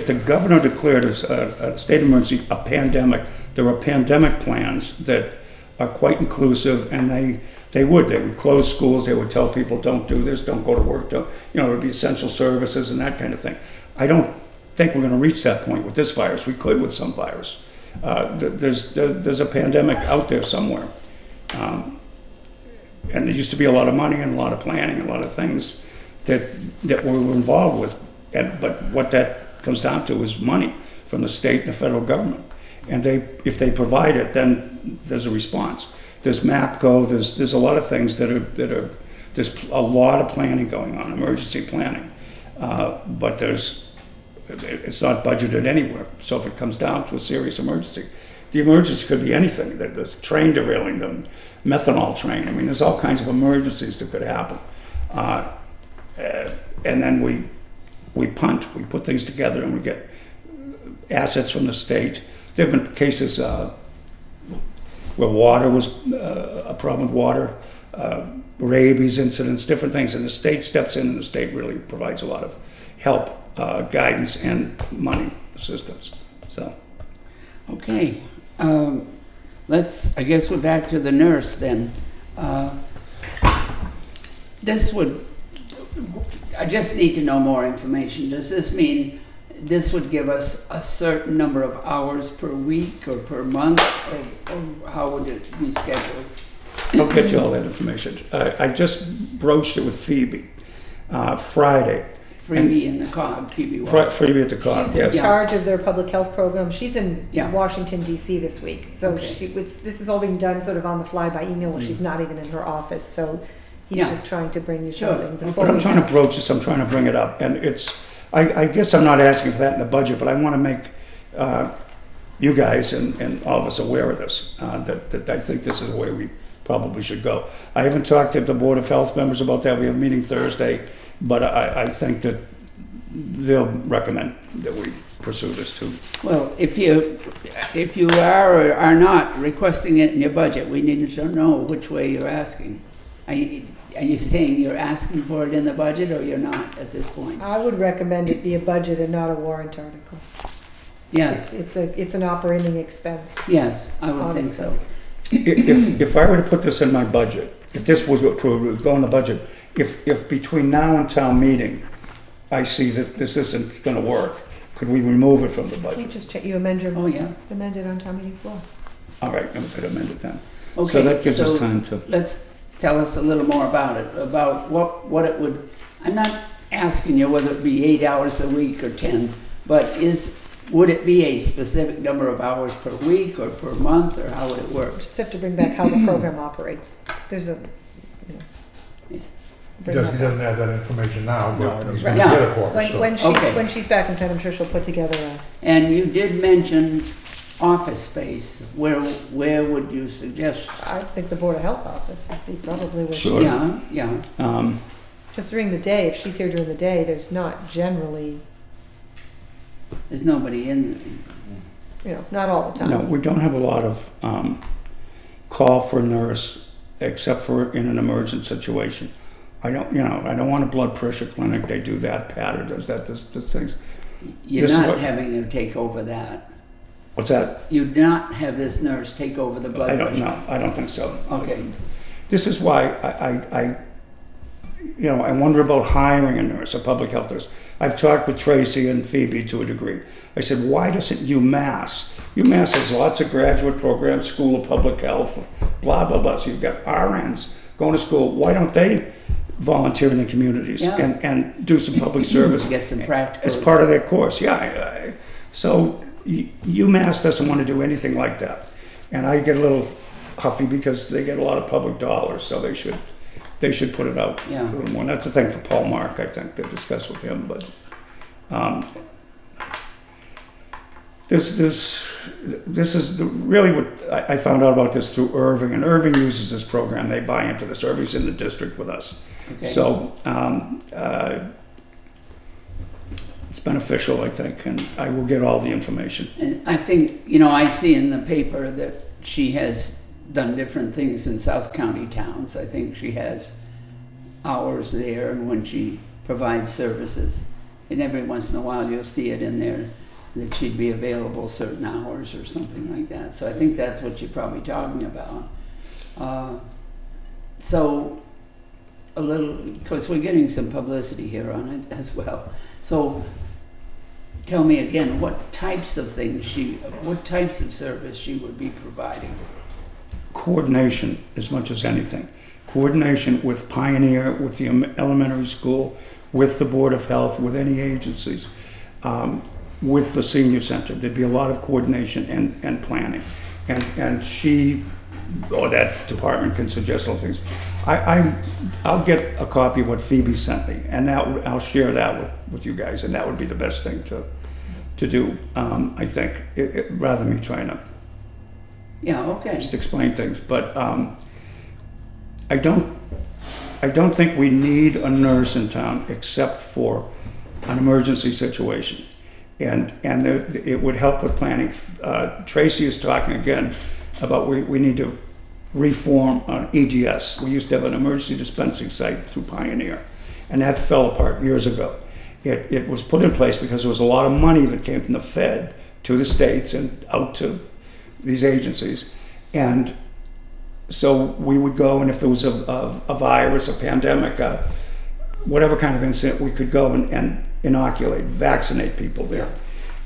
the governor declared a state of emergency, a pandemic, there are pandemic plans that are quite inclusive, and they would close schools, they would tell people don't do this, don't go to work, it would be essential services and that kind of thing. I don't think we're going to reach that point with this virus. We could with some virus. There's a pandemic out there somewhere. And there used to be a lot of money and a lot of planning and a lot of things that we were involved with. But what that comes down to is money from the state and the federal government. And if they provide it, then there's a response. There's MAPCO, there's a lot of things that are there's a lot of planning going on, emergency planning. But it's not budgeted anywhere. So if it comes down to a serious emergency, the emergency could be anything. The train derailing, the methanol train. I mean, there's all kinds of emergencies that could happen. And then we punt. We put things together and we get assets from the state. There have been cases where water was a problem with water, rabies incidents, different things. And the state steps in and the state really provides a lot of help. Guidance and money assistance. So, Okay, I guess we're back to the nurse then. I just need to know more information. Does this mean this would give us a certain number of hours per week or per month, or how would it be scheduled? I'll get you all that information. I just broached it with Phoebe Friday. Freebie in the COG, Phoebe. Freebie at the COG, She's yes. in charge of their public health program. She's in Yeah. Washington, D.C. this week. So Okay. this is all being done sort of on the fly by email, and she's not even in her office. So he's Yeah. just trying to bring you Sure. something before But I'm we trying to have- broach this, I'm trying to bring it up. And I guess I'm not asking for that in the budget, but I want to make you guys and all of us aware of this, that I think this is the way we probably should go. I haven't talked to the Board of Health members about that. We have a meeting Thursday, but I think that they'll recommend that we pursue this too. Well, if you are or are not requesting it in your budget, we need to know which way you're asking. Are you saying you're asking for it in the budget, or you're not at this point? I would recommend it be a budget and not a warrant article. Yes, It's an operating expense. yes, I would think so. If I were to put this in my budget, if this was approved, it would go in the budget. If between now and town meeting, I see that this isn't going to work, could we remove it from the You budget? just check, you amend Oh, yeah. it on town meeting floor. All right, then we could amend it then. Okay, So that gives us so time to. let's tell us a little more about it, about what it would, I'm not asking you whether it be 8 hours a week or 10, but would it be a specific number of hours per week or per month, or how would it work? Just have to bring back how the program operates. There's a, It's- He doesn't have that information now, but he's gonna Right. get it for us. so. when she's back in town, I'm sure she'll put together a. And you did mention office space. Where would you suggest? I think the Board of Health office would be probably with. Sure. Yeah. Just during the day, if she's here during the day, there's not generally, There's nobody in. not all the time. No, we don't have a lot of call for a nurse, except for in an emergent situation. I don't want a blood pressure clinic. They do that. Patter does that. Those things. You're This is not what- having her take over that. What's that? You'd not have this nurse take over the blood I pressure. don't know. I don't think so. Okay. This is why I wonder about hiring a nurse, a public health nurse. I've talked with Tracy and Phoebe to a degree. I said, why doesn't UMass has lots of graduate programs, School of Public Health, blah, blah, blah. So you've got RNs going to school. Why don't they volunteer in the communities Yeah. and do some public service? Get some practical. As part of their course, yeah. So UMass doesn't want to do anything like that. And I get a little huffy because they get a lot of public dollars, so they should put it out Yeah. a little more. And that's a thing for Paul Mark, I think, to discuss with him. But this is really what I found out about this through Irving, and Irving uses this program. They buy into this. Irving's in the district with us. Okay. So it's beneficial, I think, and I will get all the information. And I think, I see in the paper that she has done different things in South County towns. I think she has hours there and when she provides services. And every once in a while you'll see it in there that she'd be available certain hours or something like that. So I think that's what you're probably talking about. So a little, because we're getting some publicity here on it as well. So tell me again, what types of service she would be providing? Coordination as much as anything. Coordination with Pioneer, with the elementary school, with the Board of Health, with any agencies, with the senior center. There'd be a lot of coordination and planning. And she, or that department, can suggest all things. I'll get a copy of what Phoebe sent me, and I'll share that with you guys, and that would be the best thing to do, I think, rather than me trying to just explain things. But I don't think we need a nurse in town except for an emergency situation, and it would help with planning. Tracy is talking again about we need to reform on EDS. We used to have an emergency dispensing site through Pioneer, and that fell apart years ago. It was put in place because there was a lot of money that came from the Fed to the states and out to these agencies, and so we would go, and if there was a virus, a pandemic, whatever kind of incident, we could go and inoculate, vaccinate people there.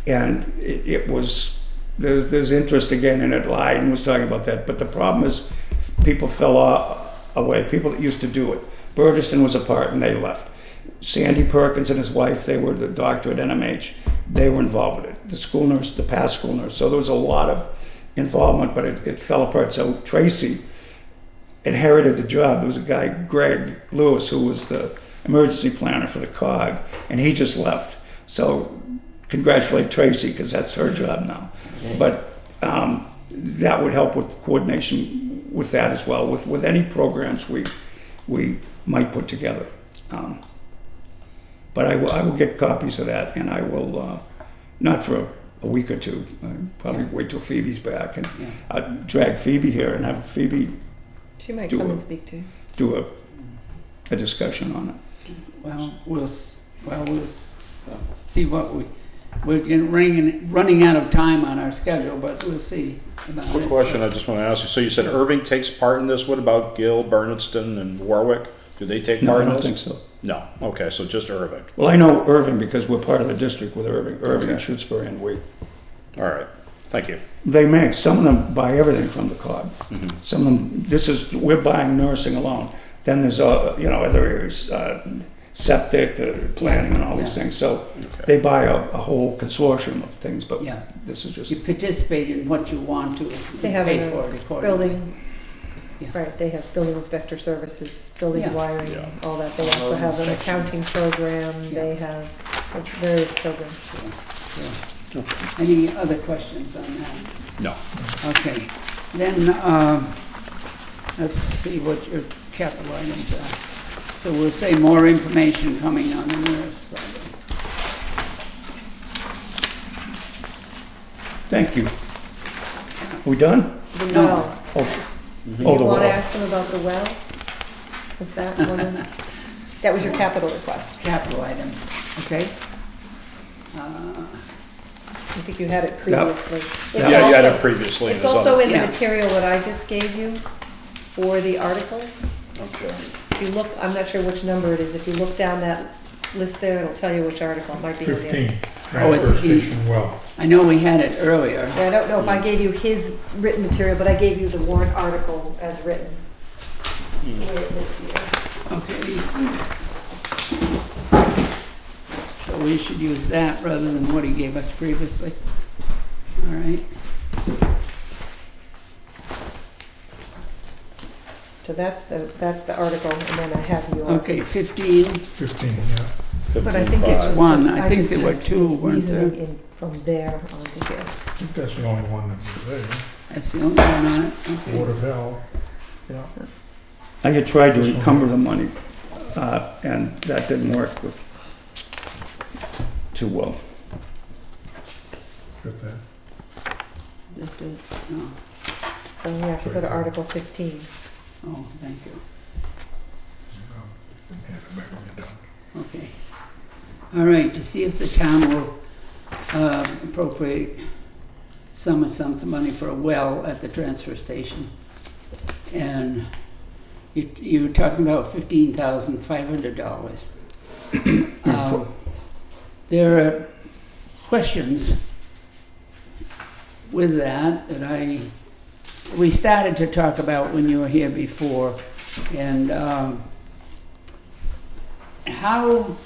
And it was, there's interest again in it. Lyden was talking about that, but the problem is people fell away, people that used to do it. Bernardston was a part and they left. Sandy Perkins and his wife, they were the doctor at NMH, they were involved with it. The school nurse, the past school nurse. So there was a lot of involvement, but it fell apart. So Tracy inherited the job. There was a guy, Greg Lewis, who was the emergency planner for the COG, and he just left. So congratulate Tracy, because that's her job now. Okay. But that would help with coordination with that as well, with any programs we might put together. But I will get copies of that, and I will, not for a week or two, probably wait till Phoebe's back, and I'll drag Phoebe here and have Phoebe She might come and speak to you. do a discussion on it. Well, we'll see what we're running out of time on our schedule, but we'll see about it. Quick question I just want to ask you. So you said Irving takes part in this. What about Gill, Bernardston, and Warwick? Do they take No, part I in don't this? think so. No. Okay, so just Irving. Well, I know Irving because we're part of the district with Irving and Okay. Shutesbury, and All right. Thank you. they make, some of them buy everything from the COG. Mm-hmm. Some of them, we're buying nursing alone. Then there's, other areas, septic, planning and all these things. So they buy a whole consortium of things, but this is just. You participate in what you want to, They have pay a for it accordingly. building, right, they have building inspector services, building Yeah. wiring, Yeah. all that. They also Road have an inspection. accounting program, they have various programs. Yeah. Any other questions on that? No. Okay, then, let's see what your capital items are. So we'll say more information coming on the nurse project. Thank you. We done? The No. well, Oh, you the want to well. ask them about the well? Is that one of, that was your capital request? Capital items, okay? I think you had it previously. It's Yeah, you had also- it previously. It's There's also other- in the Yeah. material that I just gave you for the articles. Okay. If you look, I'm not sure which number it is, if you look down that list there, it'll tell you which article, it might be on the. 15, Oh, it's transfer E. station well. I know we had it earlier. Yeah, I don't know if I gave you his written material, but I gave you the warrant article as written. Where it would be. Okay. So we should use that rather than what he gave us previously. All right. So that's the article, and then I have your. Okay, 15. 15, yeah. But I think it's 15.5. One, just- I think just there were did two, weren't reasoning there? from there onto here. I think that's the only one that was there. That's the only one on it, okay. Board of Health, yeah. I had tried to encumber the money, and that didn't work too well. Got that. That's it, no, So we have to go to Article 15. oh, thank you, Hand it back when you're done. okay. All right, to see if the town will appropriate sums of money for a well at the transfer station. And you were talking about $15,500. There are questions with that we started to talk about when you were here before, and how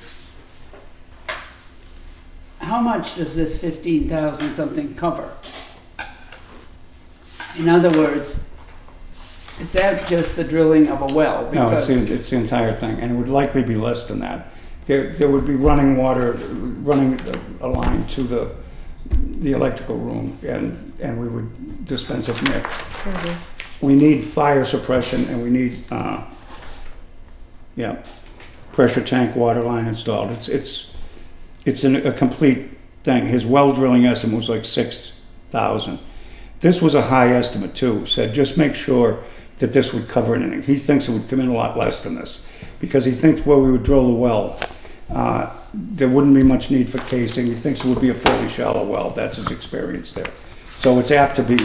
much does this 15,000 something cover? In other words, is that just the drilling of a well? No, Because it's the entire thing, and it would likely be less than that. There would be running water, running a line to the electrical room, and we would dispense it from there. Mhm. We need fire suppression, and we need, pressure tank water line installed. It's a complete thing. His well drilling estimate was like 6,000. This was a high estimate too, said just make sure that this would cover anything. He thinks it would come in a lot less than this, because he thinks where we would drill the well, there wouldn't be much need for casing. He thinks it would be a fairly shallow well. That's his experience there. So it's apt to be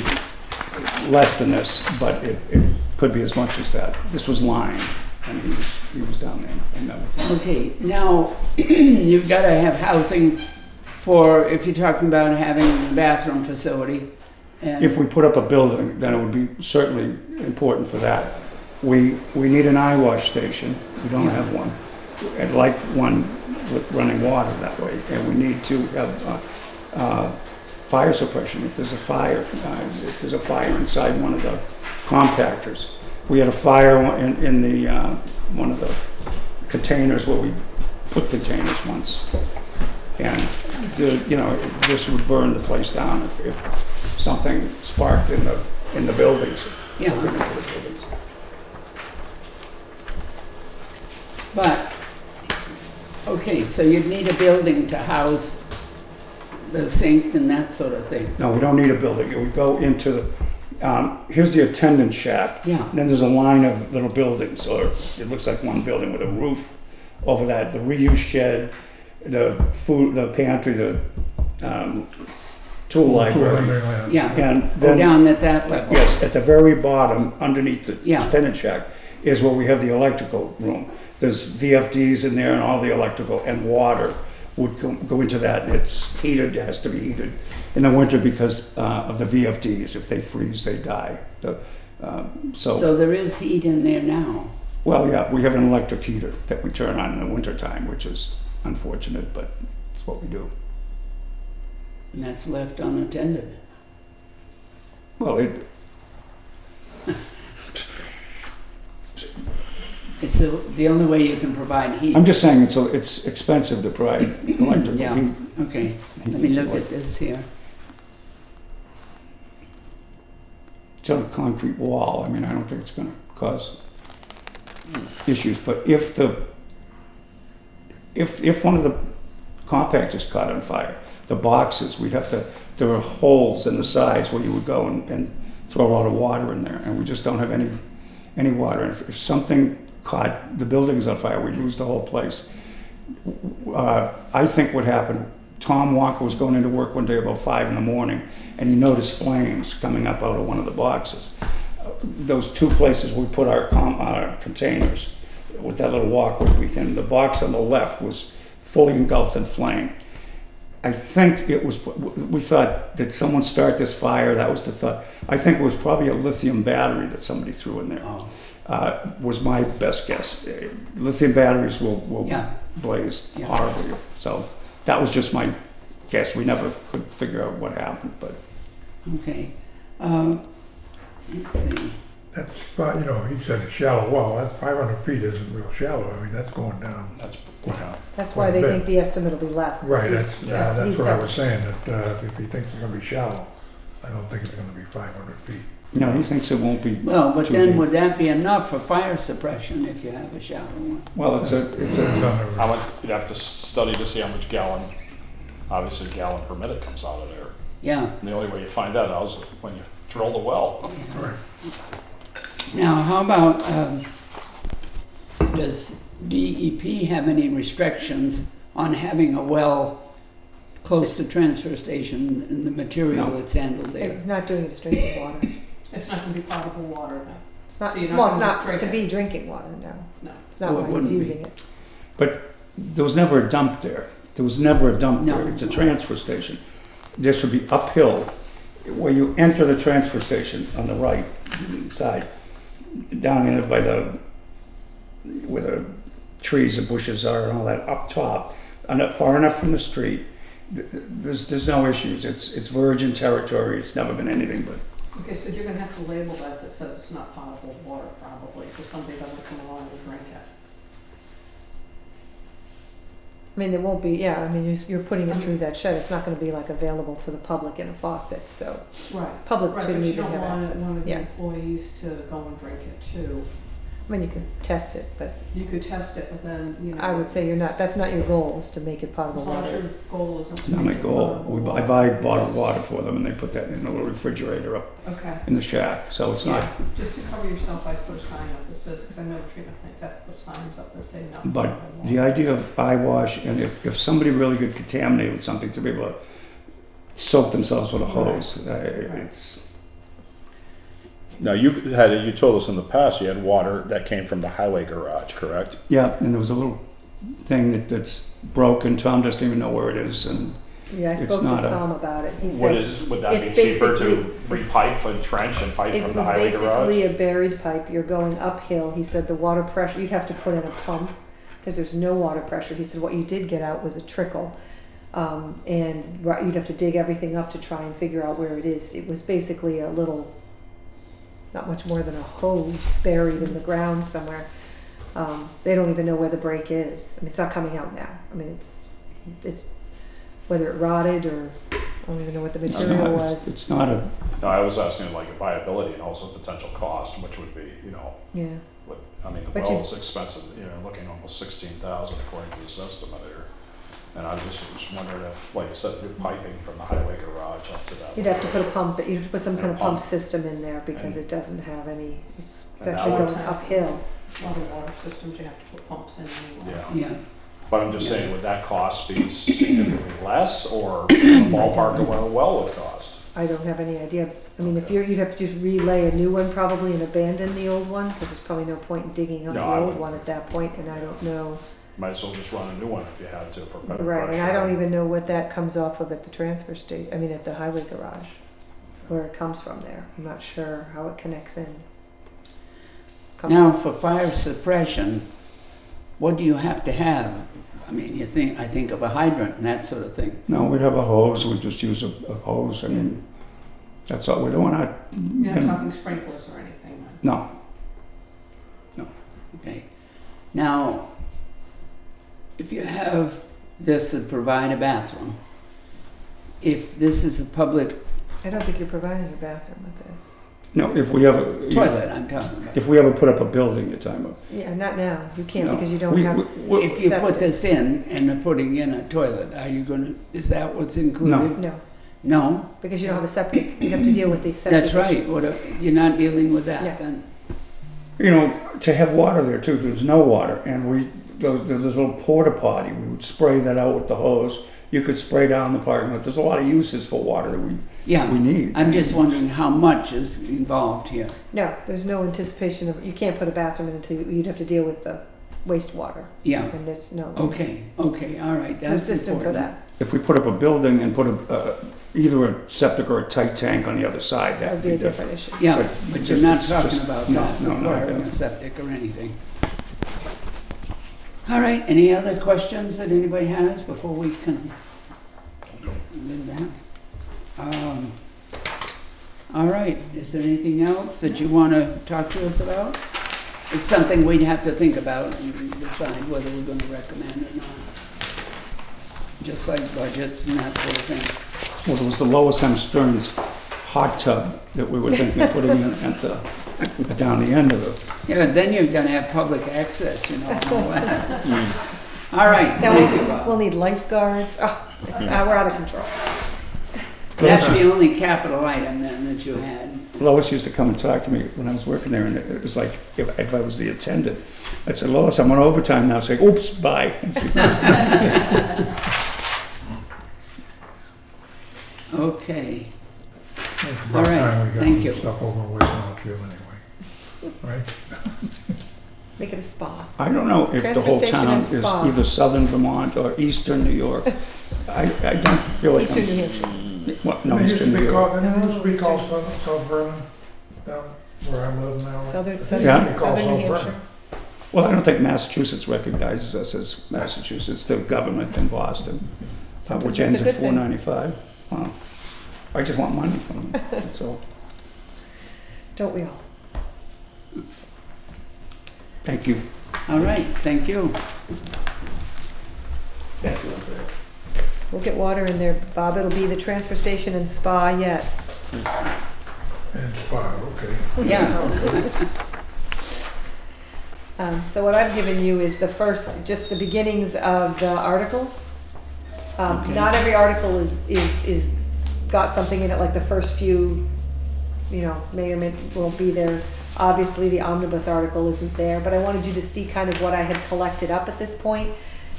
less than this, but it could be as much as that. This was lined, and he was down there and everything. okay, now you've got to have housing for, if you're talking about having a bathroom facility. And If we put up a building, then it would be certainly important for that. We need an eye wash station. We don't have one. I'd like one with running water that way. And we need to have fire suppression if there's a fire. If there's a fire inside one of the compactors. We had a fire in the one of the containers where we put containers once. And this would burn the place down if something sparked in the buildings. Yeah. Into the buildings. But, okay, so you'd need a building to house the sink and that sort of thing. No, we don't need a building. It would go into the, here's the attendant shack. Yeah. And then there's a line of little buildings, or it looks like one building with a roof over that, the reuse shed, the food, the pantry, the tool library. Yeah, And go then, down at that level. yes, at the very bottom, underneath the Yeah. attendant shack, is where we have the electrical room. There's VFDs in there and all the electrical, and water would go into that. And it's heated, it has to be heated in the winter because of the VFDs. If they freeze, they die. So there is heat in there now. Well, yeah, we have an electric heater that we turn on in the wintertime, which is unfortunate, but it's what we do. And that's left unattended. Well, It's the only way you can provide heat. I'm just saying it's expensive to provide electrical Yeah, heat. okay. Let me look at this here. It's on a concrete wall. I mean, I don't think it's going to cause issues. But if one of the compactors caught on fire, the boxes, there are holes in the sides where you would go and throw a lot of water in there, and we just don't have any water. And if something caught the buildings on fire, we'd lose the whole place. I think what happened, Tom Walker was going into work one day about 5 a.m, and he noticed flames coming up out of one of the boxes. Those two places we put our containers with that little walkway, the box on the left was fully engulfed in flame. I think we thought, did someone start this fire? That was the thought. I think it was probably a lithium battery that somebody threw in there. Oh. Was my best guess. Lithium batteries will Yeah. blaze Yeah. horribly. So that was just my guess. We never could figure out what happened, but Okay. Let's see. That's, you know, he said a shallow well, that's 500 feet isn't real shallow, I mean, that's going down. That's, yeah. That's why they think the estimate will be less. 'cause Right, he's- that's what I done- was saying, that if he thinks it's gonna be shallow, I don't think it's gonna be 500 feet. No, he thinks it won't be. Well, but too then deep. would that be enough for fire suppression if you have a shallow one? Well, it's It's a, on the- How much, you'd have to study to see how much gallon, obviously gallon per minute comes out of there. Yeah. And the only way you find that out is when you drill the well. Right. Now, how about, does DEP have any restrictions on having a well close to transfer station and the material No. that's handled there? It's not doing it as drinking water. It's not gonna be potable water then. It's not, So you're well, not it's gonna not drink to it? be drinking water, no. No. It's not Oh, it why he's wouldn't be. using it. but there was never a dump there. There was never a dump No. there. It's a transfer station. There should be uphill where you enter the transfer station on the right side, down in it by where the trees and bushes are and all that, up top, and up far enough from the street. There's no issues. It's virgin territory. It's never been anything but. Okay, so you're gonna have to label that says it's not potable water probably, so somebody doesn't come along and drink it. I mean, there won't be, yeah, I mean, you're putting it through that shed. It's not gonna be like available to the public in a faucet, so Right. public Right, but shouldn't you even don't have want access. one of the Yeah, employees to go and drink it too. I mean, you could test it, but You could test it, but then, you know. I would say that's not your goal, is to make it potable As long as water. your goal isn't to Not my make it goal. potable I water. buy bottled water for them, and they put that in a little refrigerator up Okay. in the shack. So it's Yeah, not. just to cover yourself, I put a sign up that says, because I know the treatment plants have to put signs up that say no. But potable the water. idea of eye wash, and if somebody really got contaminated with something, to be able to soak themselves with a hose, it's. Now, you told us in the past you had water that came from the highway garage, correct? Yeah, and there was a little thing that's broken. Tom doesn't even know where it is, and Yeah, I It's spoke not to a- Tom about it. He Would said that be it's cheaper to basically- repipe and trench and pipe it from the was highway basically garage? a buried pipe. You're going uphill. He said the water pressure, you'd have to put in a pump because there's no water pressure. He said what you did get out was a trickle. And you'd have to dig everything up to try and figure out where it is. It was basically a little, not much more than a hose buried in the ground somewhere. They don't even know where the break is. I mean, it's not coming out now. I mean, it's whether it rotted or I don't even know what the it's material not, was. it's not a. No, I was asking like viability and also potential cost, which would be, Yeah. I mean, the But well you- is expensive, looking almost 16,000 according to this estimate here. And I just wondered if, like I said, you're piping from the highway garage up to that. You'd have to put a pump, you'd have to put some kind of pump Pump. system in there because And- it doesn't have any, it's And actually that going would- uphill. A lot of water systems, you have to put pumps in anyway. Yeah, Yeah. but I'm just saying, would that cost be significantly less or in the ballpark of what a well would cost? I don't have any idea. I mean, if you'd have to just relay a new one probably and abandon the old one because there's probably no point in digging up No, the I old wouldn't. one at that point, and I don't know. Might as well just run a new one if you had to for better Right, and I pressure. don't even know what that comes off of at the transfer station, I mean, at the highway garage, where it comes from there. I'm not sure how it connects in. Now, for fire suppression, what do you have to have? I mean, I think of a hydrant and that sort of thing. No, we'd have a hose. We'd just use a hose. I mean, that's all. We don't want You're not to. talking sprinklers or anything, then? No. Okay. Now, if you have this to provide a bathroom, if this is a public I don't think you're providing a bathroom with this. No, if we ever. toilet, I'm talking about. If we ever put up a building, you're talking about. Yeah, not now. You can't No. because you don't We- have we- If you put septic. this in and they're putting in a toilet, is that what's included? No, No? because you don't have a septic. You'd have to deal with the septic. That's right. issue. You're not dealing with Yeah. that then? To have water there too, there's no water, and there's this little porta potty, we would spray that out with the hose. You could spray down the parking lot, there's a lot of uses for water that we Yeah. need. I'm just wondering how much is involved here. No, there's no anticipation of, you can't put a bathroom in until you'd have to deal with the wastewater. Yeah. And there's no, Okay, all right, no that's system for important. that. If we put up a building and put either a septic or a tight tank on the other side, That that'd would be a different issue. Yeah, But but just- you're not it's talking just- about no, that, no, no, requiring no. a septic or anything. All right, any other questions that anybody has before we can leave that? All right, is there anything else that you want to talk to us about? It's something we'd have to think about and decide whether we're going to recommend or not. Just like budgets and that sort of thing. Well, it was the Lois M. Stearns hot tub that we were thinking of putting in at the, down the end of it. Yeah, then you're going to have public access, you know, and all that. All right, Now thank you, Bob. we'll need lifeguards. Oh, we're out of control. That's the only capital item then that you had. Lois used to come and talk to me when I was working there, and it was like, if I was the attendant, I'd say, Lois, I'm on overtime now. Say, oops, bye. Okay, It's All about right, time we got thank some you. stuff over in West Northfield anyway, right? Make it a spa. I don't know if the Transfer whole station town and is spa. either southern Vermont or eastern New York. I don't feel like Eastern I'm... New Hampshire. What, no, It used to eastern New be York. called, didn't it No, used to be called Eastern. South Berlin, down where I'm living now. right? Southern, It southern, Yeah. used to be called southern New South Hampshire. Berlin. Well, I don't think Massachusetts recognizes us as Massachusetts, the government in Boston, which Sometimes ends it's a at good thing. 495. Wow. I just want money from them, that's all. Don't we all? Thank you. all right, thank you. We'll get water in there, Bob. It'll be the transfer station and spa yet. And spa, okay. Yeah, So what I've given you is the first, just the beginnings of the articles. Okay. Not every article is got something in it, like the first few, you know, may or may won't be there. Obviously, the omnibus article isn't there, but I wanted you to see kind of what I had collected up at this point,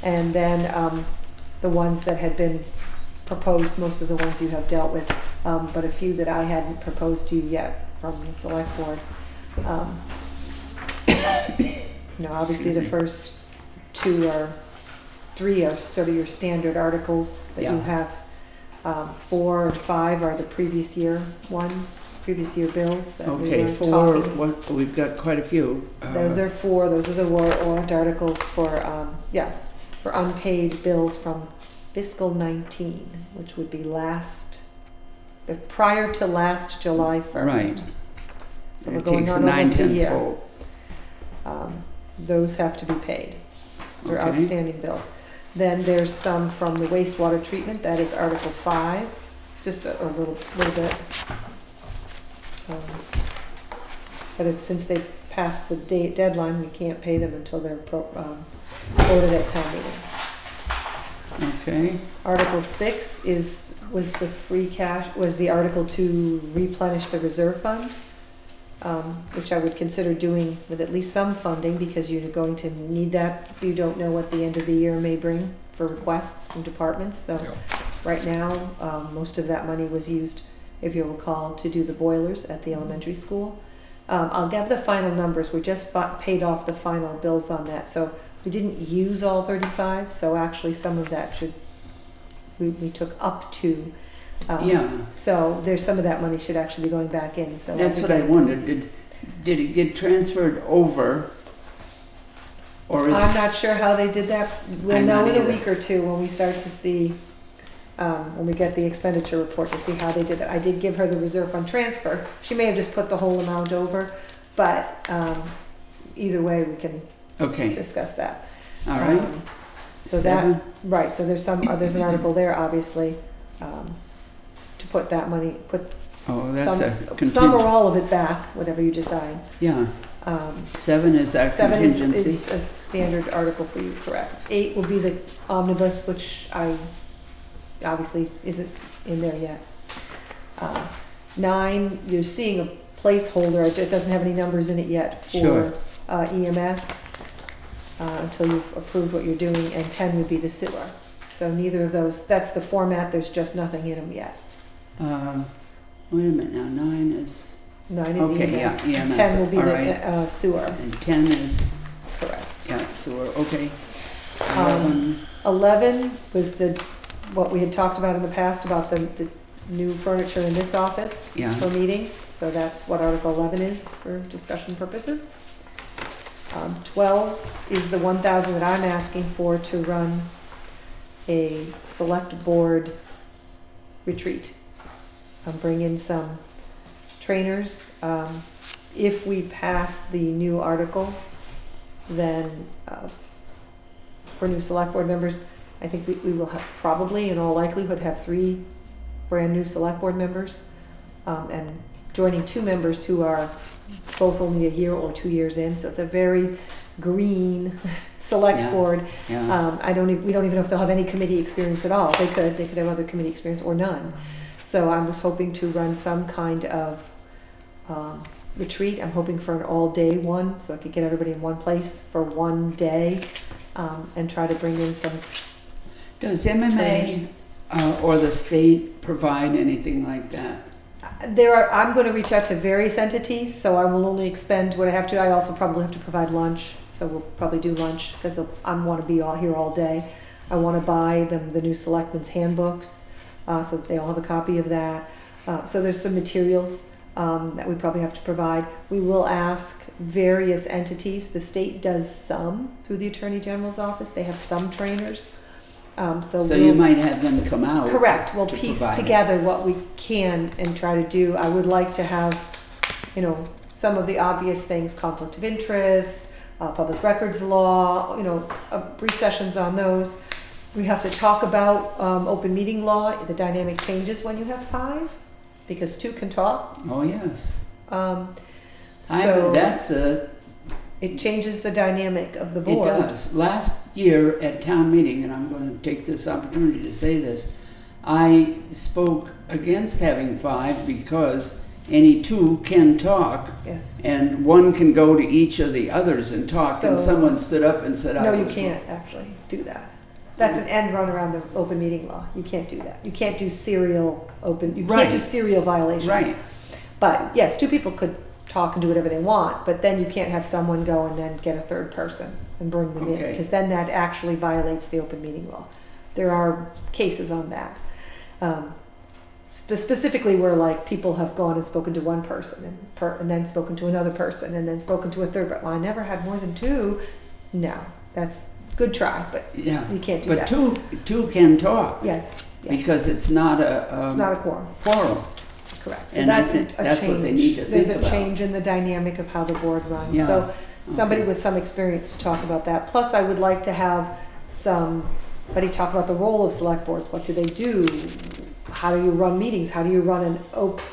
and then the ones that had been proposed, most of the ones you have dealt with, but a few that I hadn't proposed to you yet from the select board. You know, obviously the first three are sort of your standard articles that you Yeah. have. 4 and 5 are the previous year ones, previous year bills that we okay, were 4, talking. we've got quite a few. Those are 4, those are the warrant articles for, yes, for unpaid bills from fiscal 19, which would be prior to last July 1st. Right. So we're It going takes on almost a 9/10 year. vote. Those have to be paid. They're Okay. outstanding bills. Then there's some from the wastewater treatment, that is Article 5, just a little bit. But since they passed the deadline, we can't pay them until they're voted at town meeting. Okay, Article 6 was the free cash, was the article to replenish the reserve fund, which I would consider doing with at least some funding, because you're going to need that. You don't know what the end of the year may bring for requests from departments. So right now, most of that money was used, if you'll recall, to do the boilers at the elementary school. I'll have the final numbers. We just paid off the final bills on that. So we didn't use all 35, so actually some of that we took up to. yeah, So there's some of that money should actually be going back in, so. that's what I wondered, did it get transferred over? Or I'm is, not sure how they did that. We'll I'm know not in a either. week or two when we start to see, when we get the expenditure report, to see how they did it. I did give her the reserve fund transfer. She may have just put the whole amount over, but either way, we can okay, discuss that. all right, So 7, that, right, so there's an article there, obviously, to put that money, put oh, that's a some or contingent, all of it back, whatever you decide. yeah, 7 is our 7 contingency. is a standard article for you, correct. 8 will be the omnibus, which obviously isn't in there yet. 9, you're seeing a placeholder, it doesn't have any numbers in it yet Sure. for EMS, until you've approved what you're doing, and 10 would be the sewer. So neither of those, that's the format, there's just nothing in them yet. Wait a minute now, 9 is, 9 is Okay, EMS. yeah, EMS, 10 will be all the right. sewer, and 10 is, correct. yeah, sewer, okay. Um, 11 was what we had talked about in the past, about the new furniture in this office Yeah. for meeting. So that's what Article 11 is for discussion purposes. 12 is the 1,000 that I'm asking for to run a select board retreat. Bring in some trainers. If we pass the new article, then for new select board members, I think we will have probably, in all likelihood, have 3 brand new select board members, and joining 2 members who are both only a year or 2 years in. So it's a very green select Yeah. board. Yeah. We don't even know if they'll have any committee experience at all. They could have other committee experience or none. So I was hoping to run some kind of retreat. I'm hoping for an all-day one, so I could get everybody in one place for one day, and try to bring in some. Does MMA or the state provide anything like that? I'm going to reach out to various entities, so I will only expend what I have to. I also probably have to provide lunch, so we'll probably do lunch because I want to be here all day. I want to buy them the new selectmen's handbooks, so that they all have a copy of that. So there's some materials that we probably have to provide. We will ask various entities. The state does some through the Attorney General's office. They have some trainers. So You might have them come out. Correct. We'll to piece provide it. together what we can and try to do. I would like to have, some of the obvious things, conflict of interest, public records law, brief sessions on those. We have to talk about open meeting law. The dynamic changes when you have 5, because 2 can talk. Oh, yes. So That's it changes the dynamic of the it board. does. Last year at town meeting, and I'm going to take this opportunity to say this, I spoke against having 5 because any 2 can talk, Yes. and 1 can go to each of the others and talk, and So- someone stood up and said, No, I you was can't actually do that. That's an end run around the open meeting law. You can't do that. You can't do serial open. You can't do Right. serial violation. Right. But yes, 2 people could talk and do whatever they want, but then you can't have someone go and then get a 3rd person and bring them in, Okay. because then that actually violates the open meeting law. There are cases on that. Specifically where people have gone and spoken to one person and then spoken to another person and then spoken to a 3rd. But I never had more than 2. No, that's good try, but Yeah. you can't do But that. 2 can talk. Yes. Because it's not a it's not a quorum. quorum. Correct. So And I that's think a that's change. what they need to There's think a about. change in the dynamic of how the board runs. Yeah. So somebody Okay. with some experience to talk about that. Plus, I would like to have somebody talk about the role of select boards. What do they do? How do you run meetings? How do you run an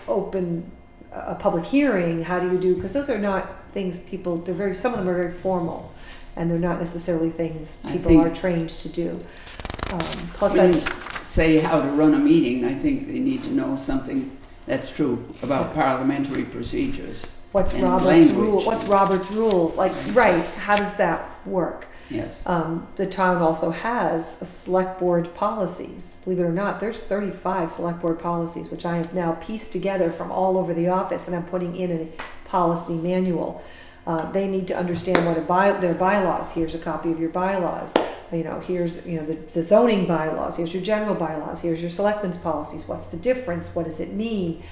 open a public hearing? How do you do? Because those are not things people. Some of them are very formal, and they're not necessarily things I people think- are trained to do. Plus, When I you say how to run a meeting, I think they need to know something that's true about parliamentary procedures. what's and Robert's language. rule? What's Robert's rules? Right? How does that work? Yes. The town also has a select board policies. Believe it or not, there's 35 select board policies, which I have now pieced together from all over the office, and I'm putting in a policy manual. They need to understand what their bylaws. Here's a copy of your bylaws. Here's the zoning bylaws. Here's your general bylaws. Here's your selectmen's policies. What's the difference? What does it mean?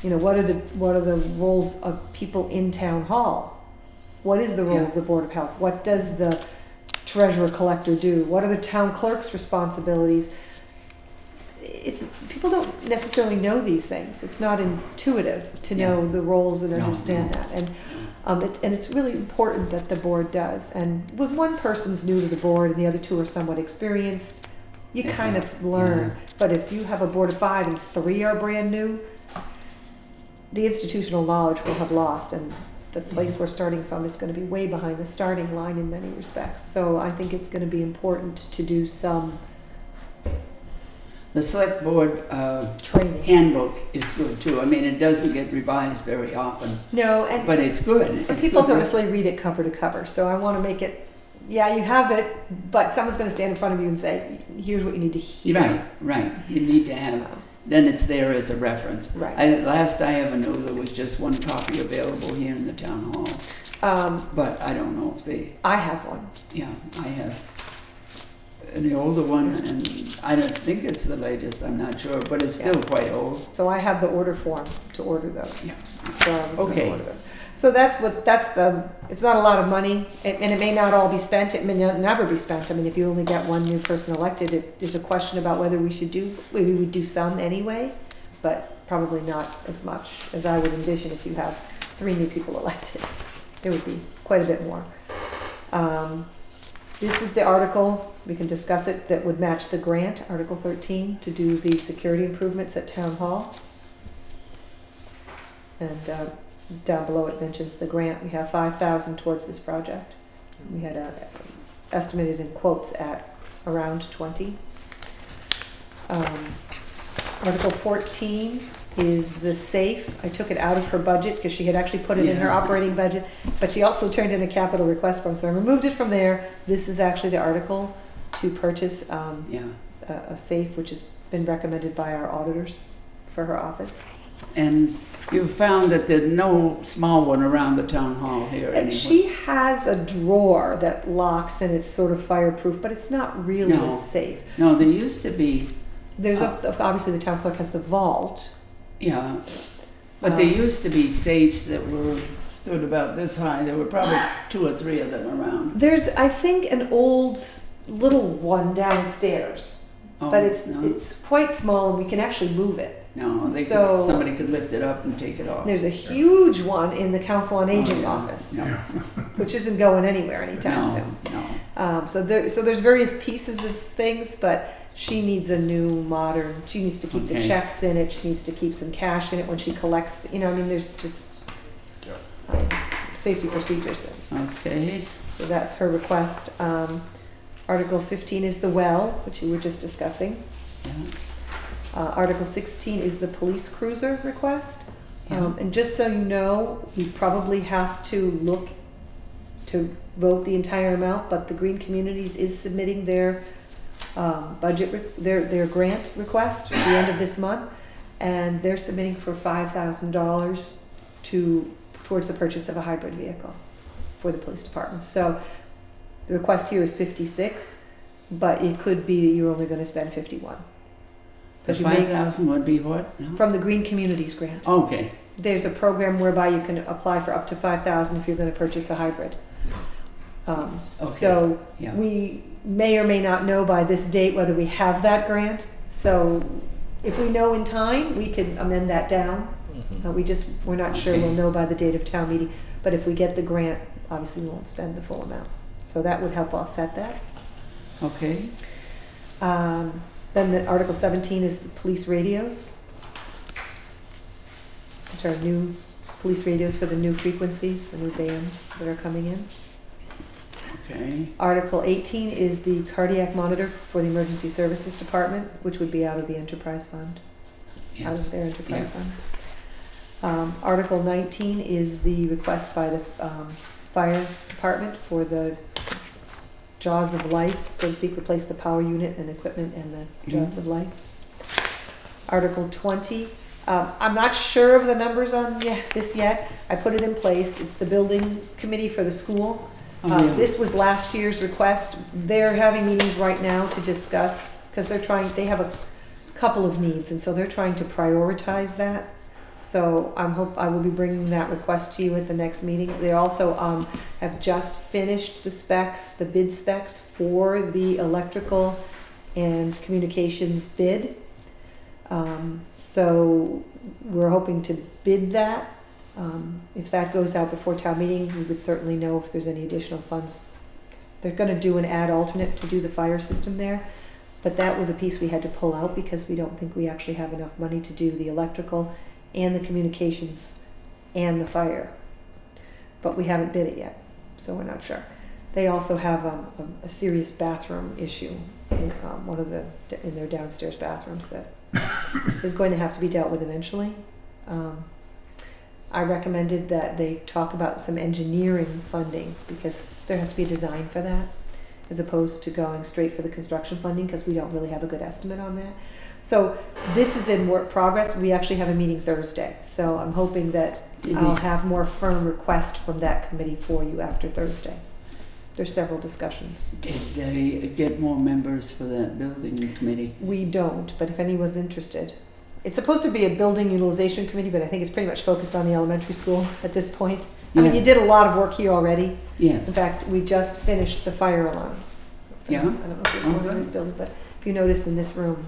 What are the roles of people in town hall? What is the role Yeah. of the Board of Health? What does the treasurer collector do? What are the town clerk's responsibilities? People don't necessarily know these things. It's not intuitive to know Yeah. the roles and No, understand no. that. And it's really important that the board does. And when one person's new to the board and the other 2 are somewhat experienced, you Yeah. kind of learn. Yeah. But if you have a board of 5 and 3 are brand new, the institutional knowledge will have lost, and the place we're starting from is going to be way behind the starting line in many respects. So I think it's going to be important to do some The select board training. handbook is good too. I mean, it doesn't get revised very often, No, and but it's good. but It's people good don't re- necessarily read it cover to cover. So I want to make it, yeah, you have it, but someone's going to stand in front of you and say, here's what you need to hear. Right. You need to have. Then it's there as a reference. Right. Last I ever knew, there was just 1 copy available here in the town hall. But I don't know if they. I have one. Yeah, I have the older one, and I don't think it's the latest. I'm not sure, but it's still quite old. So I have the order form to order those. Yeah. So I was going Okay. to order those. So it's not a lot of money, and it may not all be spent. It may never be spent. I mean, if you only get 1 new person elected, there's a question about whether we would do some anyway, but probably not as much as I would envision if you have 3 new people elected. There would be quite a bit more. This is the article, we can discuss it, that would match the grant, Article 13, to do the security improvements at Town Hall. And down below it mentions the grant. We have $5,000 towards this project. We had estimated in quotes at around 20. Article 14 is the safe. I took it out of her budget because she had actually put it in her Yeah. operating budget, but she also turned in a capital request form, so I removed it from there. This is actually the article to purchase Yeah. a safe, which has been recommended by our auditors for her office. And you found that there's no small one around the town hall here And anywhere? she has a drawer that locks and it's sort of fireproof, but it's not really No. a safe. No, there used to be, There's obviously the town clerk has the vault. yeah, but there used to be safes that stood about this high. There were probably 2 or 3 of them around. There's, I think, an old little one downstairs, Oh, but it's no. it's quite small and we can actually move it. No, So- somebody could lift it up and take it off. There's a huge one in the council on aging Oh, yeah. office, No, which isn't going anywhere anytime soon. no. So there's various pieces of things, but she needs a new modern. She needs to keep the Okay. checks in it. She needs to keep some cash in it when she collects. You know, I mean, there's just safety procedures. Okay, So that's her request. Article 15 is the well, which you were just discussing. yeah, Article 16 is the police cruiser request. Yeah. And just so you know, you probably have to look to vote the entire amount, but the Green Communities is submitting their their grant request at the end of this month, and they're submitting for $5,000 towards the purchase of a hybrid vehicle for the police department. So the request here is 56, but it could be that you're only going to spend 51. the Because you may- 5,000 would be what? No? From the Green Communities grant. Okay, There's a program whereby you can apply for up to 5,000 if you're going to purchase a hybrid. Okay. So yeah. we may or may not know by this date whether we have that grant. So if we know in time, we can amend that down. We're not sure. Okay. We'll know by the date of town meeting. But if we get the grant, obviously we won't spend the full amount. So that would help offset that. Okay, Then the Article 17 is the police radios, which are new police radios for the new frequencies, the new bands that are coming in. okay, Article 18 is the cardiac monitor for the Emergency Services Department, which would be out of the enterprise fund, out yes, of their enterprise Yes. fund. Article 19 is the request by the fire department for the jaws of life, so to speak, replace the power unit and equipment and the jaws of life. Article 20, I'm not sure of the numbers on this yet. I put it in place. It's the building committee for the school. Oh, yeah. This was last year's request. They're having meetings right now to discuss, because they have a couple of needs, and so they're trying to prioritize that. So I will be bringing that request to you at the next meeting. They also have just finished the bid specs for the electrical and communications bid. So we're hoping to bid that. If that goes out before town meeting, we would certainly know if there's any additional funds. They're going to do an ad alternate to do the fire system there, but that was a piece we had to pull out because we don't think we actually have enough money to do the electrical and the communications and the fire. But we haven't bid it yet, so we're not sure. They also have a serious bathroom issue in in their downstairs bathrooms that is going to have to be dealt with eventually. I recommended that they talk about some engineering funding because there has to be a design for that, as opposed to going straight for the construction funding, because we don't really have a good estimate on that. So this is in progress. We actually have a meeting Thursday, so I'm hoping that I'll have more firm requests from that committee for you after Thursday. There's several discussions. Did they get more members for that building committee? We don't, but if anyone's interested. It's supposed to be a building utilization committee, but I think it's pretty much focused on the elementary school at this point. I mean, Yeah. you did a lot of work here already. In Yes, fact, we just finished the fire alarms. Yeah? I don't know if there's Oh, one in good. this building, but if you notice in this room,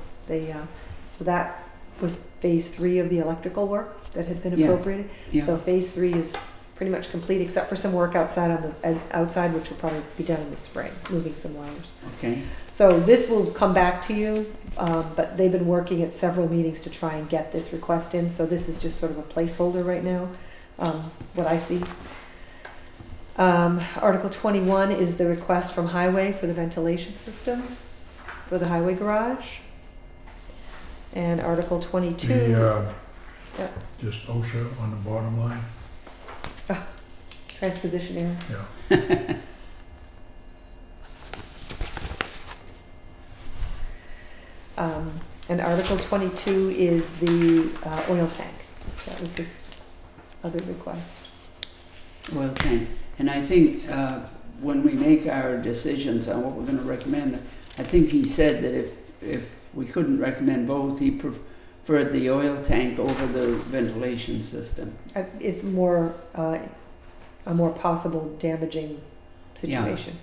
so that was phase 3 of the electrical work that had been Yes. appropriated. Yeah. So phase 3 is pretty much complete, except for some work outside outside, which will probably be done in the spring, moving some wires. Okay, So this will come back to you, but they've been working at several meetings to try and get this request in, so this is just sort of a placeholder right now, what I see. Article 21 is the request from Highway for the ventilation system for the highway garage. And Article 22. Yeah. Just OSHA on the bottom line, Transposition error. yeah. And Article 22 is the oil tank. That was his other request. oil tank. And I think when we make our decisions on what we're going to recommend, I think he said that if we couldn't recommend both, he preferred the oil tank over the ventilation system. It's more a more possible damaging situation.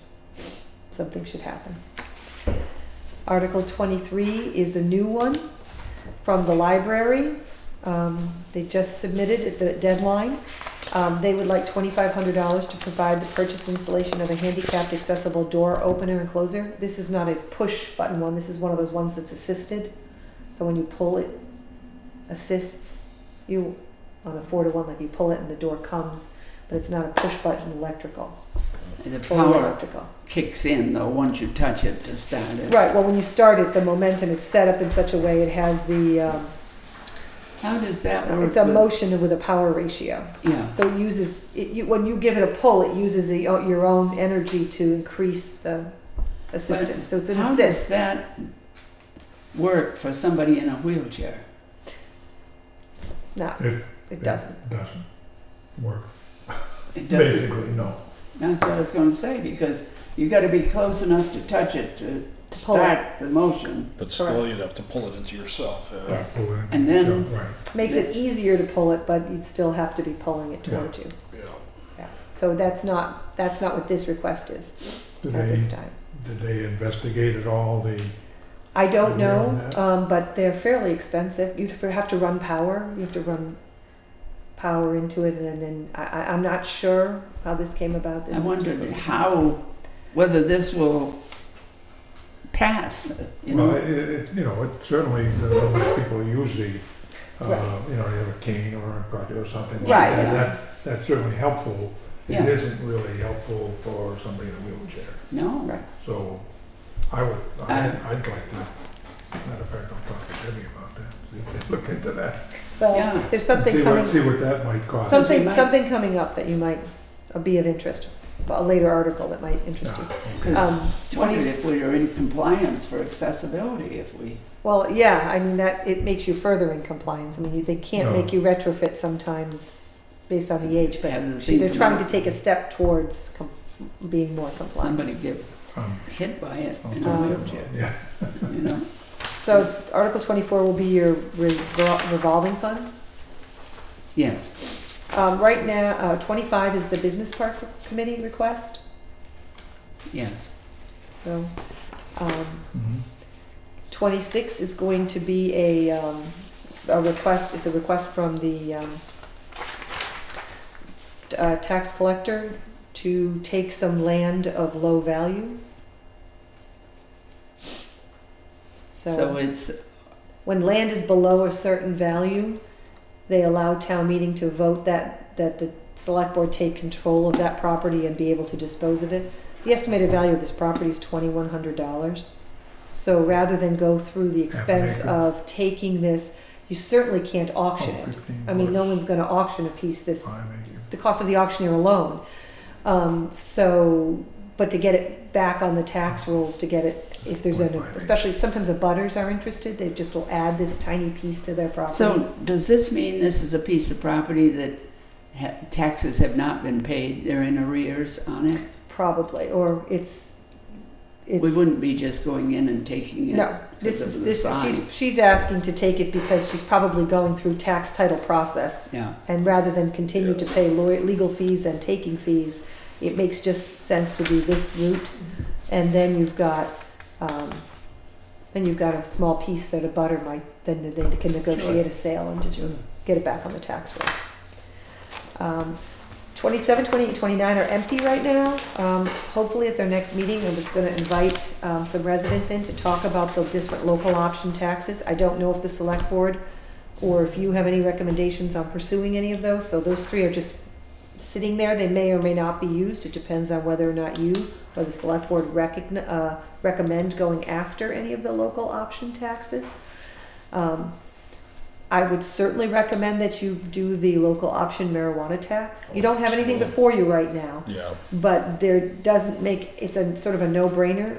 Something should happen. Article 23 is a new one from the library. They just submitted at the deadline. They would like $2,500 to provide the purchase installation of a handicapped accessible door opener and closer. This is not a push button one. This is one of those ones that's assisted. So when you pull it, assists you on a 4-to-1, like you pull it and the door comes, but it's not a push button electrical. The Fully power electrical. kicks in though once you touch it to start it. Right, well, when you start it, the momentum, it's set up in such a way, it has the, How does that work? it's a with- motion with a power ratio. Yeah. So it uses, when you give it a pull, it uses your own energy to increase the assistance. So it's an How does assist. that work for somebody in a wheelchair? No, it doesn't. Doesn't work. It doesn't. Basically, no. That's what I was going to say, because you got to be close enough to touch it to pull it. start the motion. But still, you'd have to pull it into yourself. Yes. Pull it in, And then- yeah, right. Makes it easier to pull it, but you'd still have to be pulling it towards you. Yeah. Yeah. So that's not what this request is Did at this they, time. did they investigate at all the, I don't Idea on know, that? but they're fairly expensive. You have to run power. You have to run power into it, and then I'm not sure how this came about. This I is wondered just- whether this will pass. You know? well, it certainly, the number of people who use the, Right. you have a cane or a crutch or something like Right, that. yeah. That's certainly helpful. It Yeah. isn't really helpful for somebody in a wheelchair. No. Right. So I'd like to, matter of fact, I'll talk to Debbie about that, see if they look into that. Well, Yeah. there's and something see coming. what that might cost. Something- we might- Something coming up that you might be of interest. A later article that might interest you. Because 20 wondered if we are in compliance for accessibility, if we. Well, yeah, I mean that it makes you further in compliance. I mean they can't No. make you retrofit sometimes based on the age, but Have the thing they're come trying out. to take a step towards being more compliant. Somebody get Um, hit by it in a Um, wheelchair, Yeah, you know? So Article 24 will be your revolving funds. Yes. Right now, 25 is the business park committee request. Yes. So mhm. 26 is going to be a request. It's a request from the tax collector to take some land of low value. So it's, When land is below a certain value, they allow town meeting to vote that the select board take control of that property and be able to dispose of it. The estimated value of this property is $2,100. So rather than go through the expense acre. of taking this, you certainly can't auction it. 15 I mean, no bucks, one's gonna auction a piece this, 5 acre. the cost of the auctioneer alone. But to get it back on the tax rolls, to get it, if there's an, 25 acres. especially sometimes the butters are interested, they just will add this tiny piece to their property. so does this mean this is a piece of property that taxes have not been paid, they're in arrears on it? Probably, or it's. We wouldn't be just going in and taking it No, because this of is, the this, size. she's asking to take it because she's probably going through tax title process. Yeah, And rather than continue to pay legal fees and taking fees, it makes just sense to do this route. And then you've got, And you've got a small piece that a butter might, then they can negotiate a sale and just get it back on the tax rolls. 27, 28, 29 are empty right now. Hopefully at their next meeting, I was gonna invite some residents in to talk about the different local option taxes. I don't know if the select board or if you have any recommendations on pursuing any of those. So those three are just sitting there. They may or may not be used. It depends on whether or not you or the select board recommend going after any of the local option taxes. I would certainly recommend that you do the local option marijuana tax. You don't have anything before you right now, Yeah. but there doesn't make, it's a sort of a no-brainer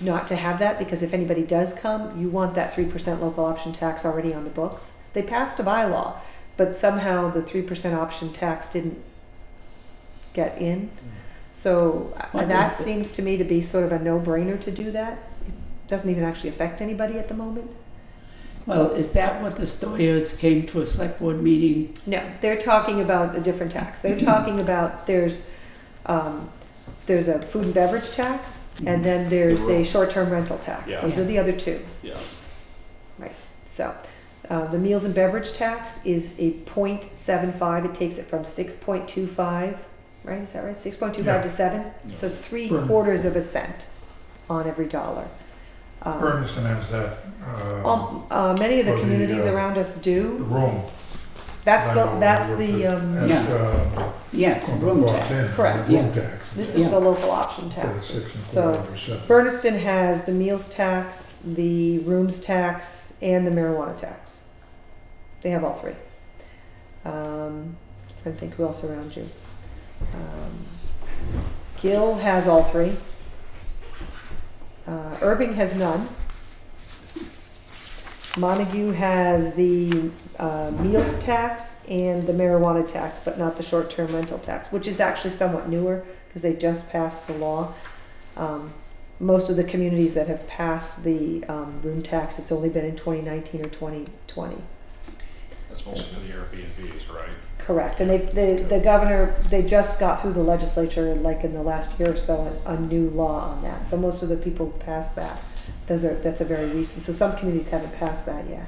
not to have that, because if anybody does come, you want that 3% local option tax already on the books. They passed a bylaw, but somehow the 3% option tax didn't get in. So What that is it? seems to me to be sort of a no-brainer to do that. It doesn't even actually affect anybody at the moment. Well, is that what the Stoyers came to a select board meeting? No, they're talking about a different tax. They're talking about there's a food and beverage tax, and then there's a short-term rental tax. Yeah. Those are the other two. Yeah. Right. So the meals and beverage tax is a 0.75. It takes it from 6.25. Right? Is that right? 6.25 Yeah. to 7. Yeah. So it's 3/4 of a cent on every dollar. Bernardston has that, Many of the for the, communities around us the do. room. That's I the know that's what the Yes, on the room far tax. end, Correct, the room yes. tax. this Yeah. is the local option Instead of tax. 6 and So 4 or 7. Bernardston has the meals tax, the rooms tax, and the marijuana tax. They have all three. Trying to think who else around you. Gill has all three. Irving has none. Montague has the meals tax and the marijuana tax, but not the short-term rental tax, which is actually somewhat newer because they just passed the law. Most of the communities that have passed the room tax, it's only been in 2019 or 2020. That's mostly for the Airbnbs, right? Correct, and the governor, they just got through the legislature, like in the last year or so, a new law on that. So most of the people who've passed that, that's a very recent, so some communities haven't passed that yet.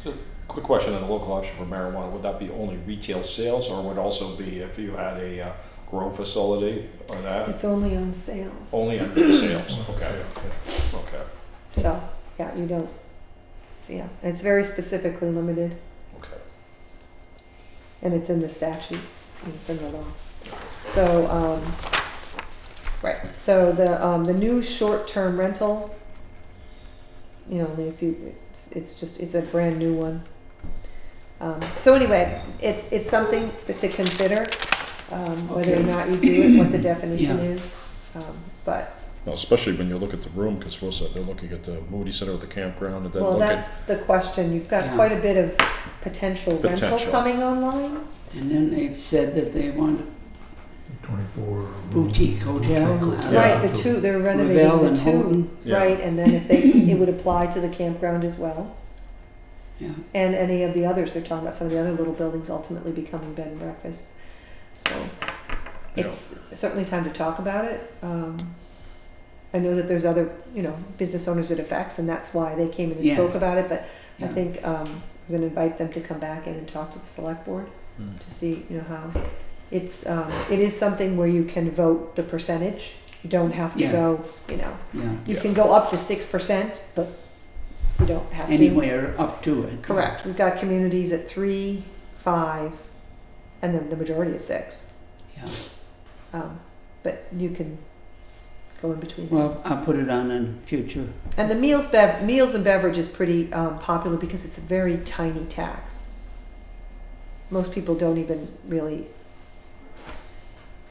So, quick question on the local option for marijuana. Would that be only retail sales, or would it also be if you had a grow facility or that? It's only on sales. Only on sales. Okay. Yeah. Okay. So, yeah, you don't, it's very specifically limited, Okay. and it's in the statute, and it's in the law. So, right, so the new short-term rental, it's a brand new one. So anyway, it's something to consider, whether or Okay. not you do it, what the definition Yeah. is, but, Well, especially when you look at the room, because they're looking at the Moody Center with the campground, and then well, look that's at the question. You've got Yeah. quite a bit of potential rental Potential. coming online. And then they've said that they want 24. Boutique hotel, hotel. Right, they're renovating Ravel the and two, Houghton. Yeah. right, and then if it would apply to the campground as well. Yeah. And any of the others, they're talking about some of the other little buildings ultimately becoming bed and breakfasts. So it's certainly time to talk about it. I know that there's other, business owners it affects, and that's why they came in and spoke Yes. about it, but I Yeah. think we're going to invite them to come back in and talk to the select board Hmm. to see, how it is something where you can vote the percentage. You don't have to Yeah. go, Yeah, you Yeah. can go up to 6%, but you don't have to. anywhere up to it. Correct. We've got communities at 3, 5, and then the majority is 6. Yeah. But you can go in between. Well, I'll put it on in future. And the meals and beverage is pretty popular because it's a very tiny tax. Most people don't even really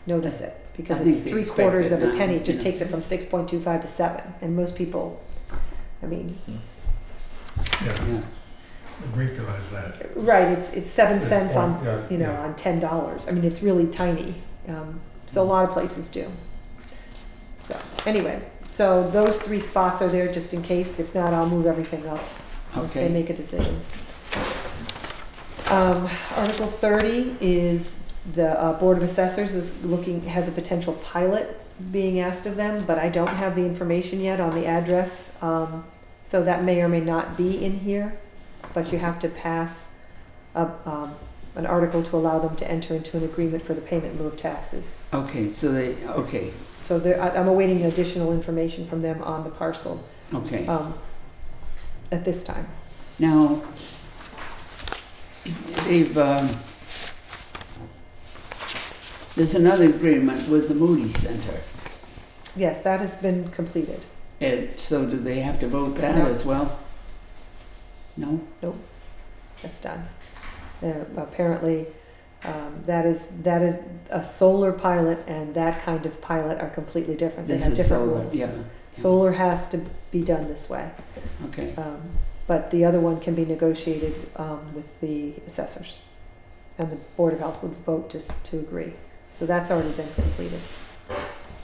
notice it because I think it's they 3/4 of expect a it penny. now, It just you know. takes it from 6.25 to 7, and most people, Yeah, Yeah. we realize that. right? It's 7 cents on Yeah. on $10. I mean, it's really tiny. So a lot of places do. So anyway, so those 3 spots are there just in case. If not, I'll move everything up once they Okay. make a decision. Article 30 is the Board of Assessors has a potential pilot being asked of them, but I don't have the information yet on the address So that may or may not be in here, but you have to pass an article to allow them to enter into an agreement for the payment in lieu of taxes. Okay, So I'm awaiting additional information from them on the parcel okay. at this time. Now, there's another agreement with the Moody Center. Yes, that has been completed. And so do they have to vote that No. as well? No? That's done. Apparently, that is a solar pilot, and that kind of pilot are completely different. They This have is different solar, rules. yeah. Solar has to be done this way, Okay, but the other one can be negotiated with the assessors, and the Board of Health would vote to agree. So that's already been completed.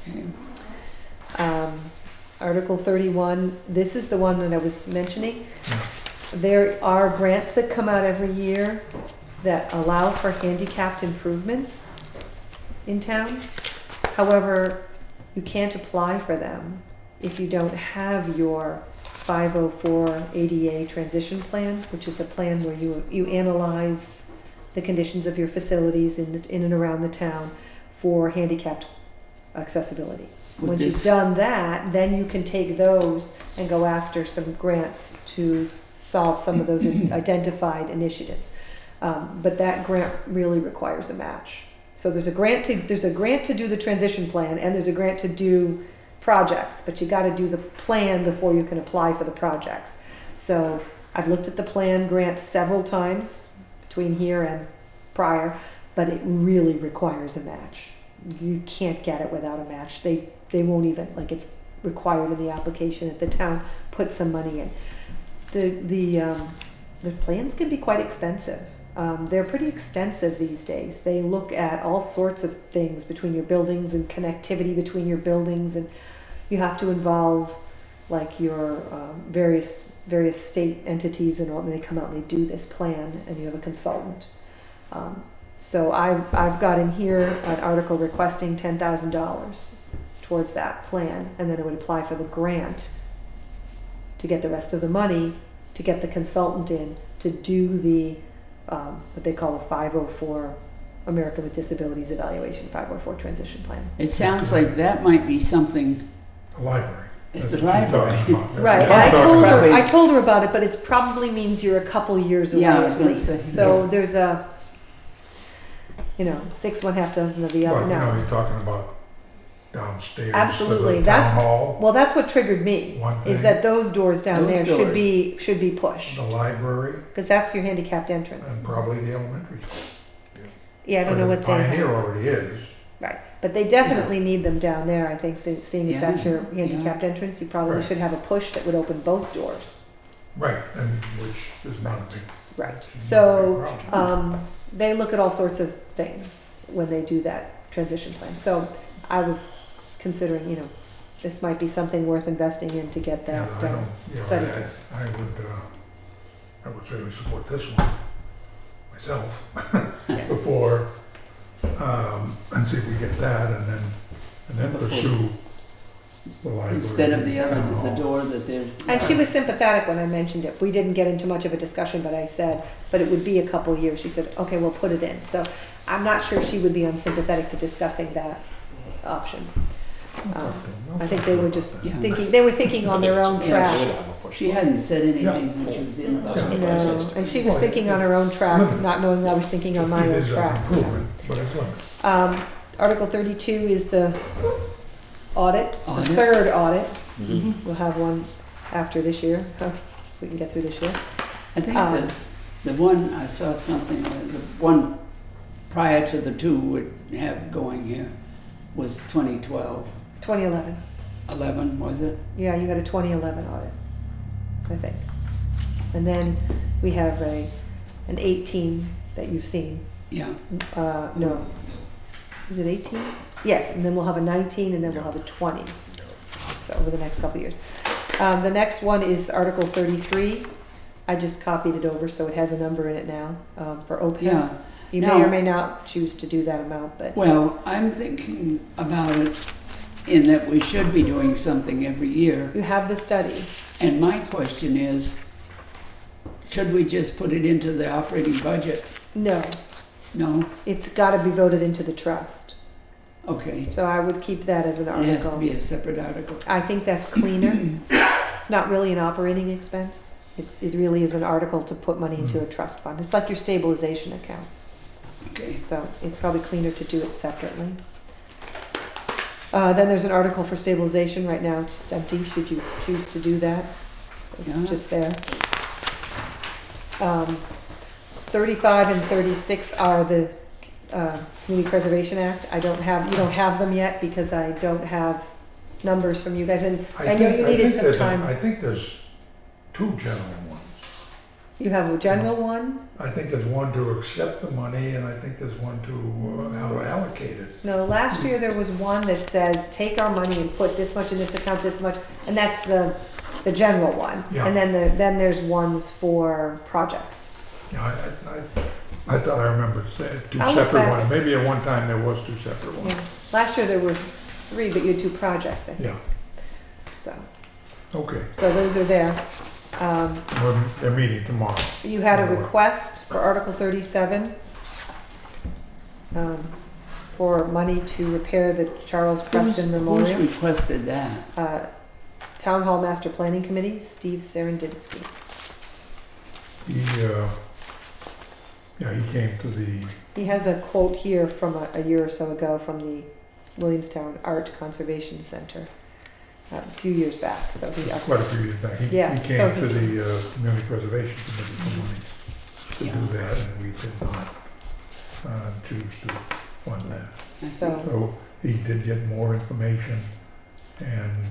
okay. Article 31, this is the one that I was mentioning. There are grants that come out every year that allow for handicapped improvements in towns. However, you can't apply for them if you don't have your 504 ADA transition plan, which is a plan where you analyze the conditions of your facilities in and around the town for handicapped accessibility. Would Once you've this- done that, then you can take those and go after some grants to solve some of those identified initiatives. But that grant really requires a match. So there's a grant to do the transition plan, and there's a grant to do projects, but you got to do the plan before you can apply for the projects. So I've looked at the plan grant several times between here and prior, but it really requires a match. You can't get it without a match. They won't even, like, it's required in the application that the town put some money in. The plans can be quite expensive. They're pretty extensive these days. They look at all sorts of things between your buildings and connectivity between your buildings, and you have to involve like your various state entities and all, and they come out and they do this plan, and you have a consultant. So I've got in here an article requesting $10,000 towards that plan, and then it would apply for the grant to get the rest of the money to get the consultant in to do the what they call a 504 American with Disabilities Evaluation, 504 Transition Plan. It sounds like that might be something, The library. It's That's the what she's library. talking about. That's Right, what and I'm talking about. Probably- I told her about it, but it probably means you're a couple years away Yeah, I was at gonna least. say, So yeah. there's a, 6 1/2 dozen of the But, other. No, you're talking about downstairs. Absolutely. To the That's- town hall, well, that's what triggered me. One Is thing. that those doors down Those there doors. should be pushed, the library, because that's your handicapped entrance. and probably the elementary school. Yeah, I don't know what they Pioneer have. already is. Right, but they definitely need them down there, I think, seeing as Yeah, that's your yeah. handicapped entrance, you probably Right. should have a push that would open both doors. Right, and which is not a big. Right, not a so, big problem. they look at all sorts of things when they do that transition plan. So I was considering, this might be something worth investing in to get Yeah, that I don't, study. I would certainly support this one myself before, and see if we get that, and then Before- pursue the library. instead of the other, town the hall. door that they're. And she was sympathetic when I mentioned it. We didn't get into much of a discussion, but I said, but it would be a couple years. She said, okay, we'll put it in. So I'm not sure she would be unsympathetic to discussing that option. I think they were just Yeah. thinking on their own Yeah. track. She hadn't said anything when she was in about it. No, and she was thinking on her own track, not knowing I was thinking on my It own is an track. so. improvement, but it's limited. Article 32 is the audit, the Audit. third audit. We'll have one after this year, if we can get through this year. I think Um, the one, I saw something, the one prior to the two would have going here was 2012. 2011. 11, was it? Yeah, you got a 2011 audit, I think. And then we have an 18 that you've seen. Yeah. No. Is it 18? Yes, and then we'll have a 19 and then we'll have a 20. So over the next couple of years. The next one is Article 33. I just copied it over so it has a number in it now for OPEB. Yeah. You Now- may or may not choose to do that amount, but Well, I'm thinking about it in that we should be doing something every year. you have the study. And my question is, should we just put it into the operating budget? No, No? it's gotta be voted into the trust. Okay. So I would keep that as an It has to article. be a separate article. I think that's cleaner. It's not really an operating expense. It really is an article to put money into a trust fund. It's like your stabilization account. Okay. So it's probably cleaner to do it separately. Then there's an article for stabilization. Right now it's just empty, should you choose to do that. So Yeah. it's just there. 35 and 36 are the Community Preservation Act. You don't have them yet because I don't have numbers from you guys. And I know you needed some time. I think there's two general ones. You have a general one? I think there's one to accept the money, and I think there's one to how to allocate it. No, last year there was one that says, take our money and put this much in this account, this much, and that's the general one. Yeah. And then there's ones for projects. Yeah, I thought I remembered two I'll look separate back. ones. Maybe at one time there was two separate ones. Yeah. Last year there were 3, but you had 2 projects, I think. Yeah, So okay. those are there. They're meeting tomorrow. You had a request for Article 37 for money to repair the Charles Preston Who's Memorial. requested that? Town Hall Master Planning Committee, Steve Sarandinsky. He came to the, He has a quote here from a year or so ago from the Williamstown Art Conservation Center a few years back. So he quite a few years back. He Yes, came so to the Community Preservation Committee for money to Yeah. do that, and we did not choose to fund that. So So he did get more information, and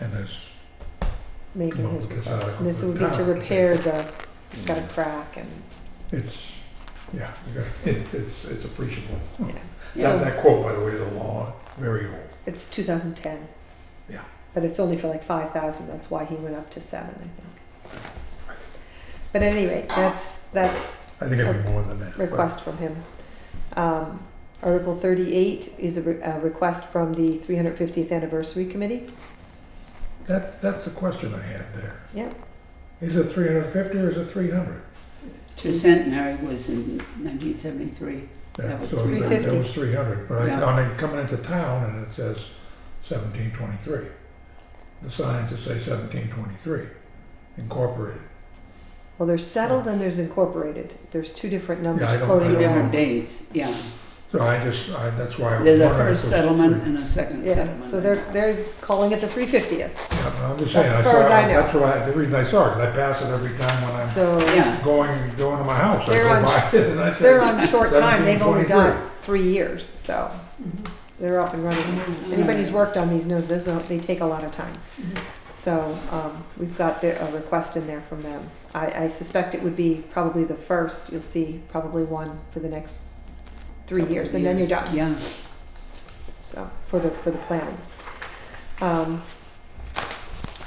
has making come up his with this request. article And this for would the be to town. repair it's got a crack and, It's, yeah, it's appreciable. yeah. That, So that quote, by the way, is a long, very old. it's 2010. Yeah. But it's only for like 5,000. That's why he went up to 7, I think. But at any rate, that's I think it'd be more than that. but- request from him. Article 38 is a request from the 350th Anniversary Committee. That's the question I had there. Yep. Is it 350 or is it 300? Centenary was in 1973. That was So 350. That was 300, but Yeah. on coming into town and it says 1723. The signs that say 1723, incorporated. Well, there's settled and there's incorporated. There's 2 different numbers Yeah, I don't- floating Two I don't different around. dates, yeah. So that's why I was There's a wondering if first it was settlement three- and a second Yeah, settlement. so they're calling it the 350th. Yeah, but I'm just saying, That's as far as I know. that's why, the reason I saw it, 'cause I pass it every time when I'm So Yeah, going to my house. I They're go on- by it and I say, they're on short time. They've only 1723. got 3 years, so they're up and running. Anybody who's worked on these knows they take a lot of time. So we've got a request in there from them. I suspect it would be probably the first. You'll see probably one for the next 3 couple years, of and then you're years. done. Yeah, So for the planning.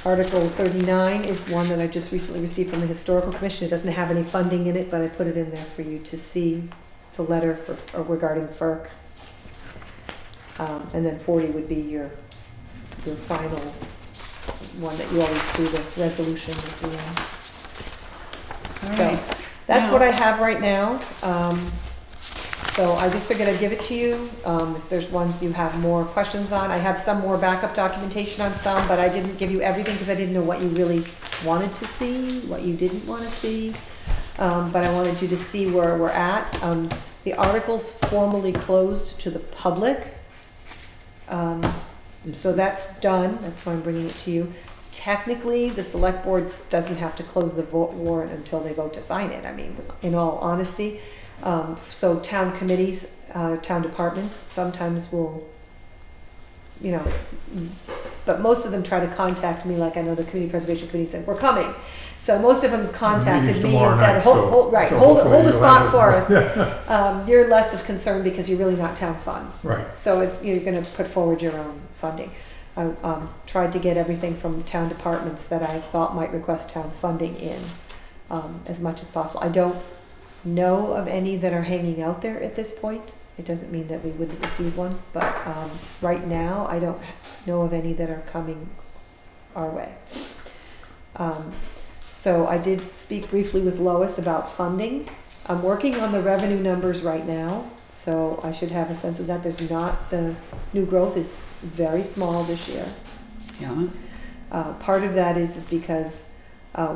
Article 39 is one that I just recently received from the Historical Commission. It doesn't have any funding in it, but I put it in there for you to see. It's a letter regarding FERC. And then 40 would be your final one that you always do, the resolution at the end. all So right. that's Now- what I have right now. So I just figured I'd give it to you. If there's ones you have more questions on, I have some more backup documentation on some, but I didn't give you everything because I didn't know what you really wanted to see, what you didn't want to see. But I wanted you to see where we're at. The article's formally closed to the public. So that's done. That's why I'm bringing it to you. Technically, the select board doesn't have to close the warrant until they vote to sign it. I mean, in all honesty. So town committees, town departments sometimes will, but most of them try to contact me, like I know the Community Preservation Committee said, we're coming. So most of them contacted Meeting's me tomorrow and said, night, hold hopefully a you'll spot have for it. us. You're less of concern because you're really not town funds. Right. So if you're gonna put forward your own funding. I tried to get everything from town departments that I thought might request town funding in, as much as possible. I don't know of any that are hanging out there at this point. It doesn't mean that we wouldn't receive one, but right now I don't know of any that are coming our way. So I did speak briefly with Lois about funding. I'm working on the revenue numbers right now, so I should have a sense of that. The new growth is very small this year. Yeah, Part of that is because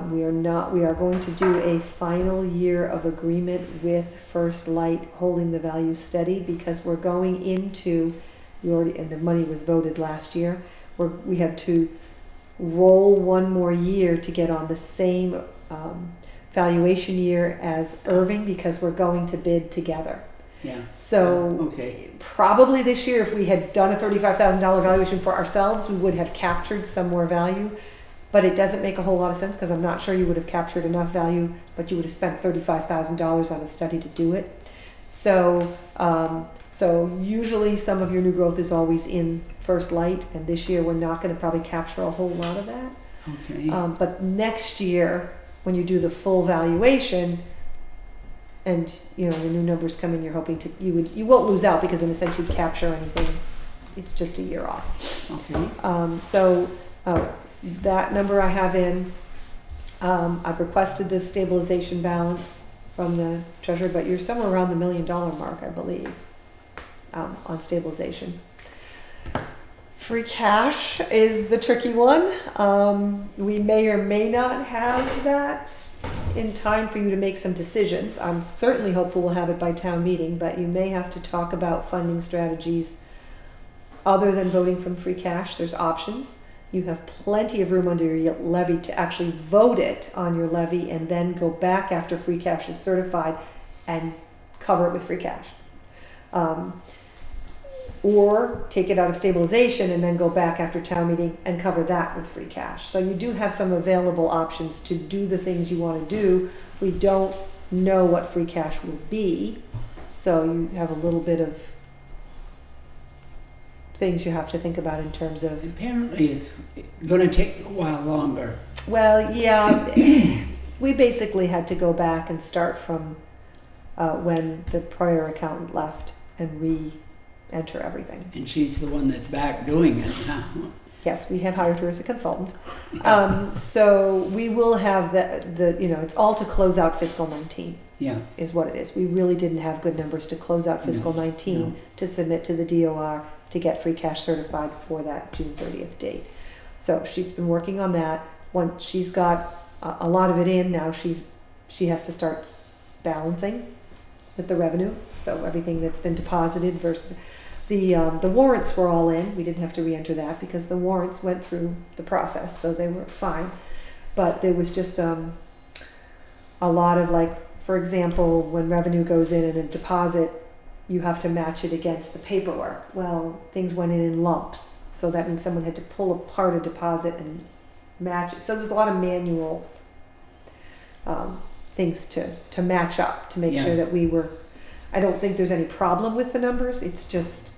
we are going to do a final year of agreement with First Light holding the value steady, because we're going into, and the money was voted last year, we have to roll one more year to get on the same valuation year as Irving, because we're going to bid together. yeah. So Okay, probably this year, if we had done a $35,000 valuation for ourselves, we would have captured some more value. But it doesn't make a whole lot of sense, because I'm not sure you would have captured enough value, but you would have spent $35,000 on a study to do it. So, so usually some of your new growth is always in First Light, and this year we're not going to probably capture a whole lot of that. okay. But next year, when you do the full valuation, and the new numbers come in, you're hoping you won't lose out, because in a sense you'd capture anything. It's just a year off. Okay, That number I have in. I've requested this stabilization balance from the treasurer, but you're somewhere around the $1 million mark, I believe, on stabilization. Free cash is the tricky one. We may or may not have that in time for you to make some decisions. I'm certainly hopeful we'll have it by town meeting, but you may have to talk about funding strategies other than voting from free cash. There's options. You have plenty of room under your levy to actually vote it on your levy, and then go back after free cash is certified and cover it with free cash. Or take it out of stabilization and then go back after town meeting and cover that with free cash. So you do have some available options to do the things you want to do. We don't know what free cash will be, so you have a little bit of things you have to think about in terms of. apparently it's gonna take a while longer. Well, yeah, we basically had to go back and start from when the prior accountant left and re-enter everything. And she's the one that's back doing it now. Yes, we have hired her as a consultant. So we will have it's all to close out fiscal 19 Yeah, is what it is. We really didn't have good numbers to close out fiscal 19 no. to submit to the DOR to get free cash certified for that June 30th date. So she's been working on that. Once she's got a lot of it in, now she has to start balancing with the revenue. So everything that's been deposited versus the warrants were all in. We didn't have to re-enter that because the warrants went through the process, so they were fine. But there was just a lot of, like, for example, when revenue goes in and a deposit, you have to match it against the paperwork. Well, things went in lumps, so that means someone had to pull apart a deposit and match it. So there was a lot of manual things to match up to make sure that we were. I don't think there's any problem with the numbers. It's just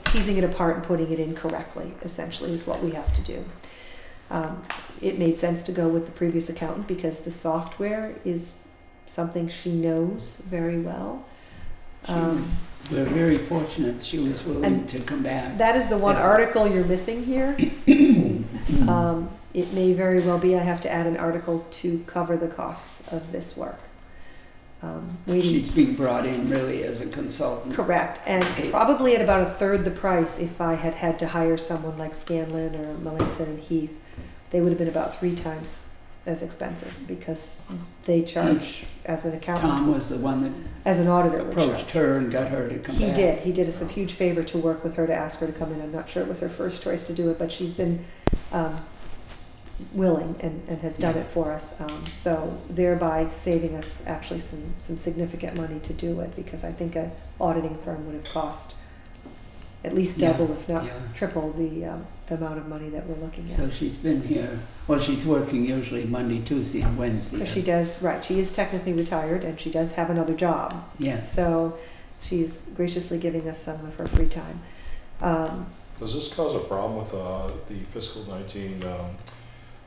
teasing it apart and putting it in correctly, essentially, is what we have to do. It made sense to go with the previous accountant because the software is something she knows very well. We're very fortunate she was willing to come back. That is the one article you're missing here. It may very well be I have to add an article to cover the costs of this work. She's being brought in really as a consultant. Correct, and probably at about a third the price if I had had to hire someone like Scanlon or Melanson and Heath. They would have been about 3 times as expensive because they charge as an accountant. Tom was the one that as an auditor approached her and got her to come He back. did. He did us a huge favor to work with her to ask her to come in. I'm not sure it was her first choice to do it, but she's been willing and has done it for us. So thereby saving us actually some significant money to do it, because I think an auditing firm would have cost at least double, if not triple, the amount of money that we're looking at. So she's been here. Well, she's working usually Monday, Tuesday, and Wednesday. She does, right. She is technically retired, and she does have another job. Yes. So she's graciously giving us some of her free time. Does this cause a problem with the fiscal 19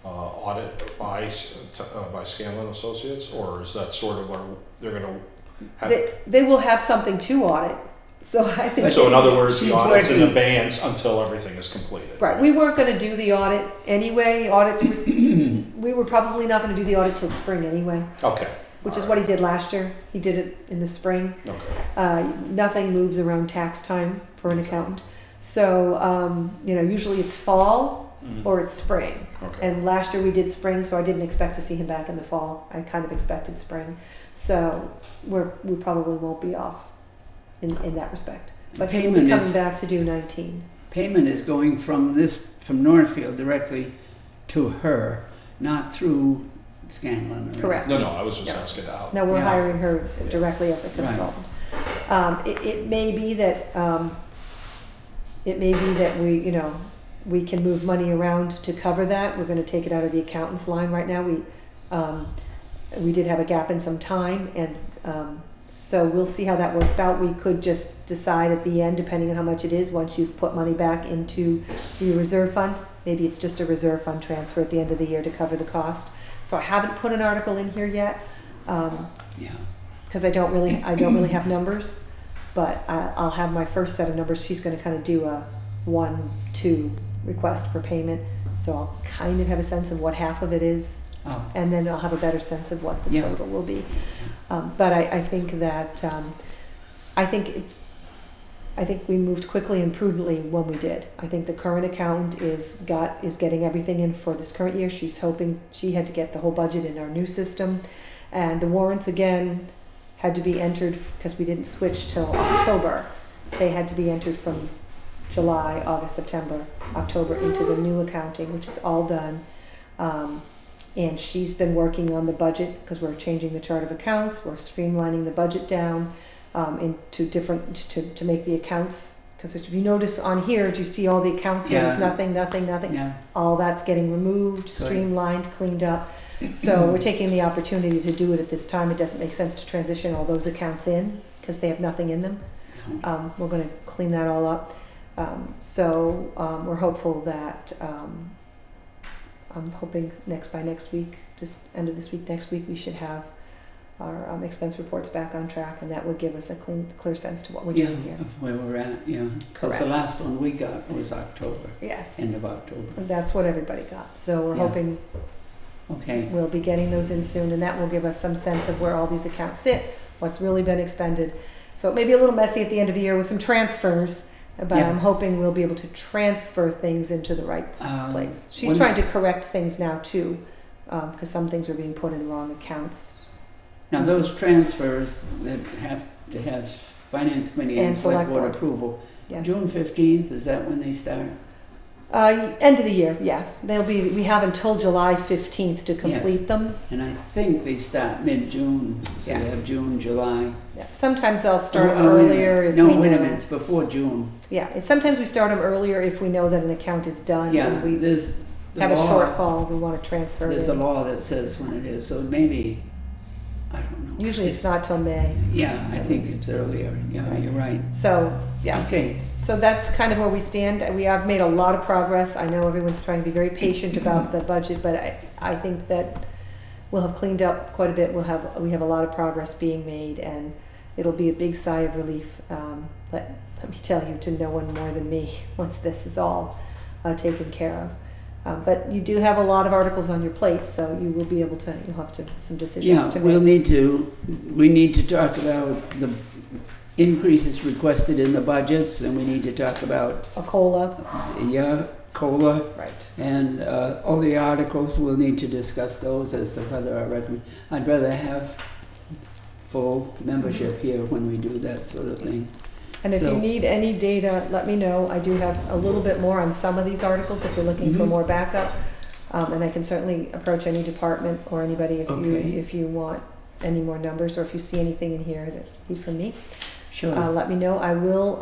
audit by Scanlon Associates, or is that sort of where they're going to have? They will have something to audit. So I think. So in other words, the She's audit's in working- abeyance until everything is completed. Right, we weren't gonna do the audit anyway, we were probably not gonna do the audit till spring anyway, Okay. which is what he did last year. He did it in the spring. Okay. Nothing moves around tax time for an accountant. So, usually it's fall Mhm. or it's spring. Okay. And last year we did spring, so I didn't expect to see him back in the fall. I kind of expected spring. So we probably won't be off in that respect. But he'll be Payment coming is- back to do 19. Payment is going from Northfield directly to her, not through Scanlon. or- Correct. No, I was just Yeah. asking how. No, we're Yeah. hiring her directly as a Right. consultant. It may be that we can move money around to cover that. We're going to take it out of the accountant's line right now. We did have a gap in some time, and so we'll see how that works out. We could just decide at the end, depending on how much it is, once you've put money back into the reserve fund. Maybe it's just a reserve fund transfer at the end of the year to cover the cost. So I haven't put an article in here yet. Yeah. Because I don't really have numbers, but I'll have my first set of numbers. She's going to kind of do a 1-2 request for payment, so I'll kind of have a sense of what half of it is, Oh, and then I'll have a better sense of what the Yeah. total will be. But I think that I think we moved quickly and prudently when we did. I think the current accountant is getting everything in for this current year. She's hoping she had to get the whole budget in our new system, and the warrants again had to be entered because we didn't switch till October. They had to be entered from July, August, September, October into the new accounting, which is all done. And she's been working on the budget because we're changing the chart of accounts. We're streamlining the budget down into different to make the accounts. Because if you notice on here, do you see all the accounts where there's Yeah. nothing? yeah. All that's getting removed, streamlined, cleaned up. So we're taking the opportunity to do it at this time. It doesn't make sense to transition all those accounts in because they have nothing in them. We're going to clean that all up. So we're hopeful that I'm hoping by next week, just end of this week, next week, we should have our expense reports back on track, and that would give us a clear sense to what we're Yeah, doing here. of where we're at, yeah. Because the Correct. last one we got was October, Yes, end of October. that's what everybody got. So we're Yeah. hoping Okay, we'll be getting those in soon, and that will give us some sense of where all these accounts sit, what's really been expended. So it may be a little messy at the end of the year with some transfers, but Yeah. I'm hoping we'll be able to transfer things into the right place. She's when trying to it's- correct things now too, because some things are being put in wrong accounts. Now, those transfers that have to have finance committee and And select select board board. approval, Yes. June 15th, is that when they start? End of the year, yes. We have until July 15th to complete them. And I think they start mid-June, so Yeah. you have June, July. Yeah. Sometimes they'll start Oh, wait a minute. earlier if No, we wait a know. minute, it's before June. Yeah, and sometimes we start them earlier if we know that an account is done Yeah, and we there's the have a law. shortfall, we want to transfer it There's a in. law that says when it is, so maybe, I don't know. Usually it's not till May. Yeah, I think it's earlier, yeah, Right. you're right. So, yeah. Okay, So that's kind of where we stand. We have made a lot of progress. I know everyone's trying to be very patient about the budget, but I think that we'll have cleaned up quite a bit. We have a lot of progress being made, and it'll be a big sigh of relief. Let me tell you, to no one more than me, once this is all taken care of. But you do have a lot of articles on your plate, so you'll have some decisions yeah, to we make. need to talk about the increases requested in the budgets, and we need to talk about, A COLA, COLA, right. and all the articles. We'll need to discuss those as to whether I'd rather have full membership here when we do that sort of thing. And if you So- need any data, let me know. I do have a little bit more on some of these articles if you're looking for Mhm. more backup. And I can certainly approach any department or anybody Okay. if you want any more numbers, or if you see anything in here that you need from me. Sure. Let me know. I will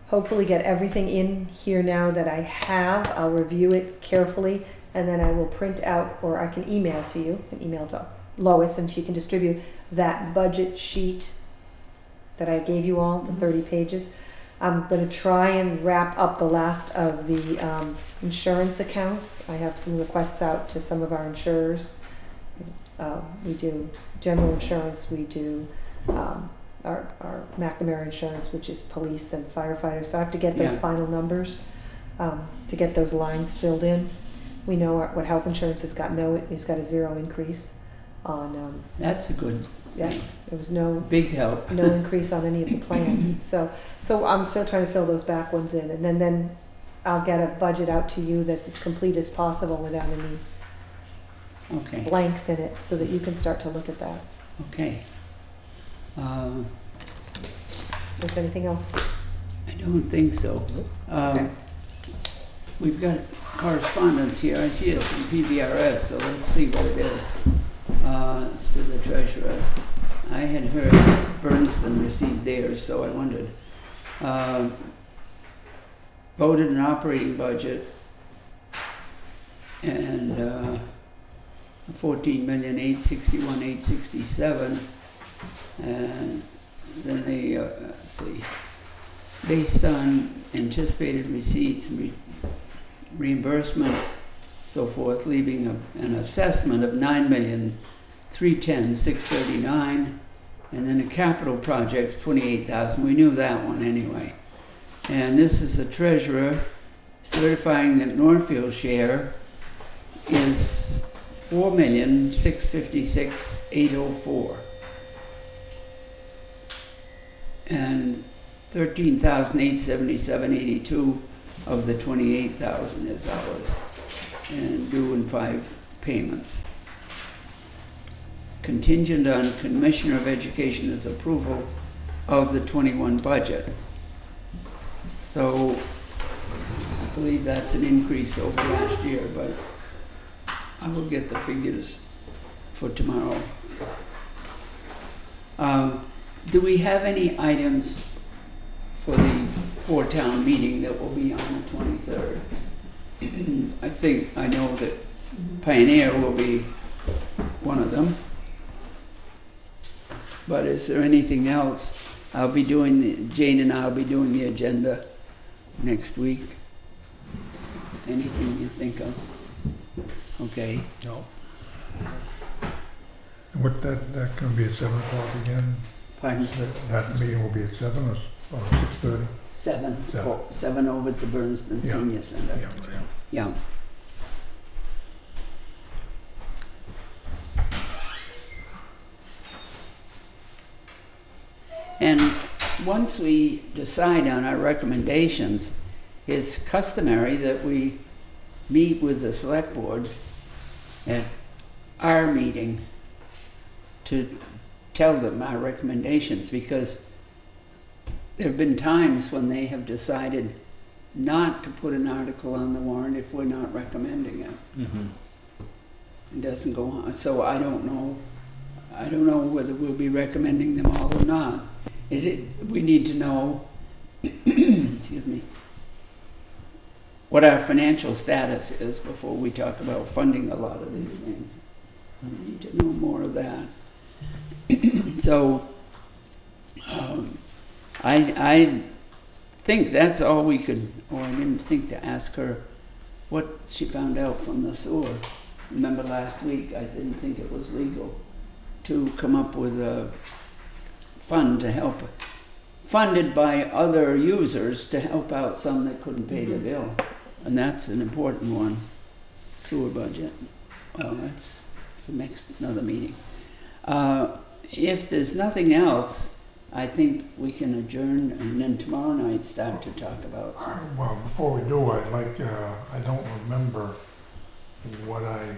hopefully get everything in here now that I have. I'll review it carefully, and then I will print out, or I can email to you, an email to Lois, and she can distribute that budget sheet that I gave you all, the 30 pages. I'm going to try and wrap up the last of the insurance accounts. I have some requests out to some of our insurers. We do general insurance, we do our McNamara insurance, which is police and firefighters. So I have to get those Yeah. final numbers to get those lines filled in. We know what health insurance has got it's got a 0 increase on, That's a good thing. yes, there was no Big help. increase on any of the plans. So I'm trying to fill those back ones in, and then I'll get a budget out to you that's as complete as possible without any Okay, blanks in it, so that you can start to look at that. okay. If there's anything else, I don't think so. Okay. We've got correspondence here. I see it's from PBRS, so let's see what it is. It's to the treasurer. I had heard Bernardston received theirs, so I wondered. Voted an operating budget and 14,861,867, and then they let's see, based on anticipated receipts, reimbursement, so forth, leaving an assessment of 9,310,639, and then the capital projects 28,000. We knew that one anyway. And this is the treasurer certifying that Northfield's share is 4,656,804, and 13,877.82 of the 28,000 is ours, and due in 5 payments. Contingent on Commissioner of Education's approval of the 21 budget. So I believe that's an increase over last year, but I will get the figures for tomorrow. Do we have any items for the four-town meeting that will be on the 23rd? I know that Pioneer will be one of them. But is there anything else? Jane and I will be doing the agenda next week. Anything you think of? Okay. No. What, that can be at 7 o'clock again? Pardon? That meeting will be at 7 or 6:30? 7. Seven. 7 over at the Bernardston Yeah. Senior Center. Yeah. Yeah. And once we decide on our recommendations, it's customary that we meet with the select board at our meeting to tell them our recommendations, because there have been times when they have decided not to put an article on the warrant if we're not recommending it. Mm-hmm. It doesn't go on, so I don't know whether we'll be recommending them all or not. We need to know, excuse me, what our financial status is before we talk about funding a lot of these things. We need to know more of that. So, I think that's all we could, or I didn't think to ask her what she found out from the sewer. Remember last week, I didn't think it was legal to come up with a fund to help, funded by other users to help out some that couldn't pay their bill. And that's an important one, sewer budget. Well, that's for another meeting. If there's nothing else, I think we can adjourn and then tomorrow night start to talk about some. Well, before we do, I'd like, I don't remember where I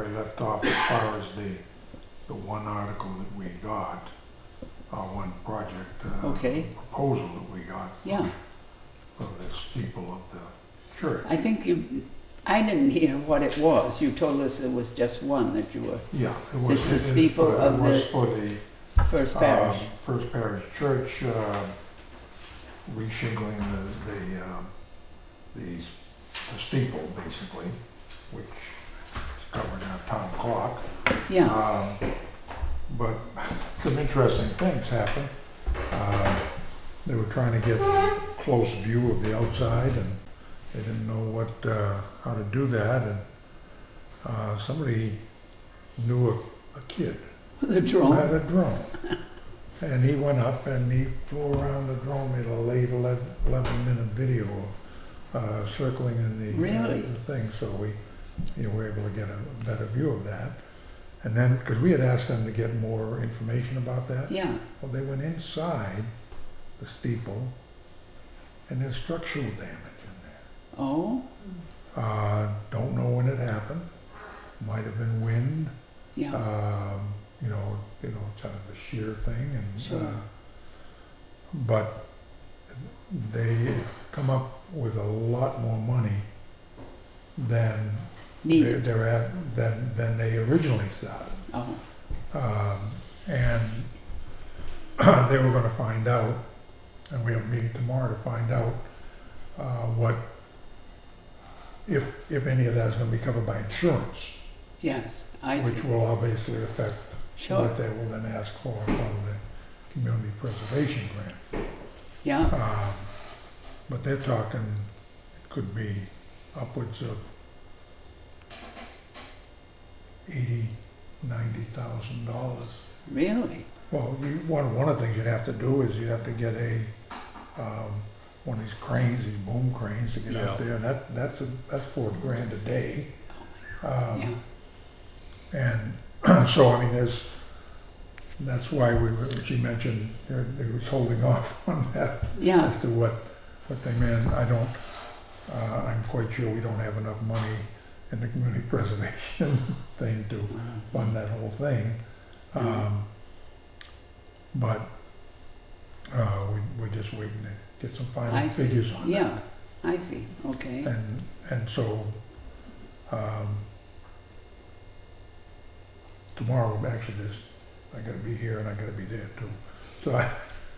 left off as far as the one article that we got, one project Okay. proposal that we got Yeah, for the steeple of the church. I think I didn't hear what it was. You told us it was just one that you were, Yeah, it was. It's the steeple of It was the for the First Parish. First Parish Church, reshingling the steeple, basically, which is covered in a town clock. Yeah, But some interesting things happened. They were trying to get a close view of the outside, and they didn't know how to do that. And somebody knew a kid the who drone. had a drone. And he went up and he flew around the drone, made a late 11-minute video of circling in Really? the thing. So we were able to get a better view of that. And then, because we had asked them to get more information about that, Yeah, well, they went inside the steeple and there's structural damage in there. oh, Don't know when it happened. Might have been wind. yeah, Kind of a shear thing, and Sure. but they come up with a lot more money than neat, they're at than they originally thought, oh, and they were going to find out, and we have a meeting tomorrow to find out what if any of that is going to be covered by insurance, yes, I which see, will obviously affect sure, what they will then ask for from the community preservation grant. yeah, But they're talking, it could be upwards of $80,000-$90,000. really, Well, one of the things you'd have to do is you'd have to get one of these cranes, these boom cranes to get out Yeah. there, and that's $4,000 a day. yeah, And so, I mean, that's why she mentioned, it was holding off on that yeah, as to what they meant. I'm quite sure we don't have enough money in the community preservation thing to fund that whole thing. But we're just waiting to get some I final see. figures on that. Yeah, I see, okay, And so, tomorrow, actually, I gotta be here and I gotta be there too. So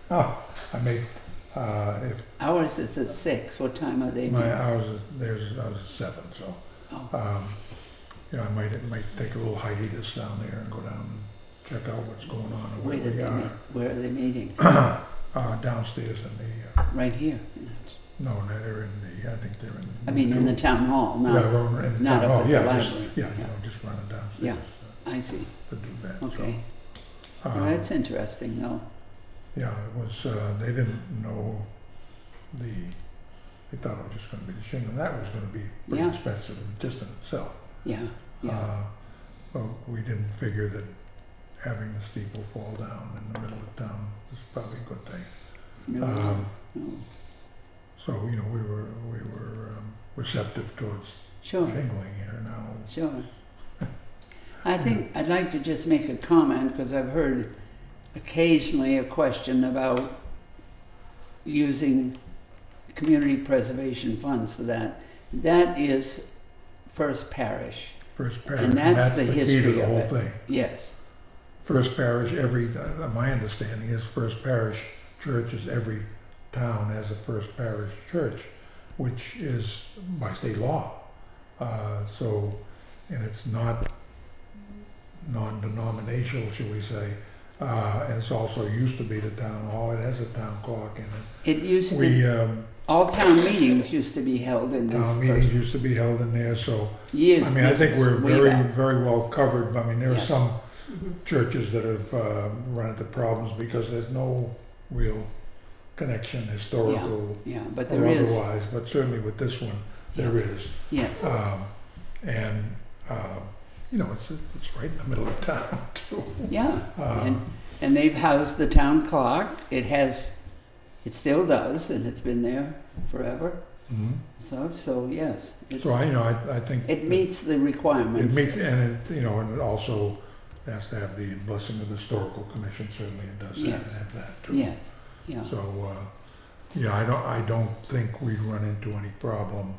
I may, if ours is at 6, what time are they? my now? hours, ours is 7, so, Oh, I might take a little hiatus down there and go down and check out what's going on or where where did we they meet, are. where are they meeting? Downstairs in Right here, no, they're in I think they're in. I mean, in the town hall, Yeah, not, we're in the not town up hall. at the Yeah, just- library. Yeah, just running downstairs. Yeah. I see, To do that. so, okay, well, um, that's interesting, though, Yeah, it was, they didn't know they thought it was just gonna be the shingle, and that was gonna be pretty Yeah. expensive just in itself. yeah, yeah, But we didn't figure that having the steeple fall down in the middle of town is probably a good thing. no, um, no, So, we were receptive towards sure. shingling here now. Sure. I think I'd like to just make a comment because I've heard occasionally a question about using community preservation funds for that. That is First Parish. First Parish, And that's the key to history the of whole it. thing. Yes. First Parish, my understanding is First Parish churches, every town has a First Parish church, which is by state law. And it's not non-denominational, shall we say. And it's also used to be the town hall. It has a town clock in it. It used We, to, all town meetings used to be held in this town meetings first used to be held in there, so, years. I mean, I think this is we're way very, back. very well covered. I mean, there are Yes. some churches that have run into problems because there's no real connection, historical Yeah, but or there is, otherwise, but certainly with this one, there Yes. is. yes, It's right in the middle of town, too. yeah. Um, And they've housed the town clock. It still does, and it's been there forever. mhm. So yes, it's, So I think. it meets the It requirements. makes, and it also has to have the blessing of the historical commission, certainly it does Yes. have that too. Yes, yeah, So, I don't think we'd run into any problem.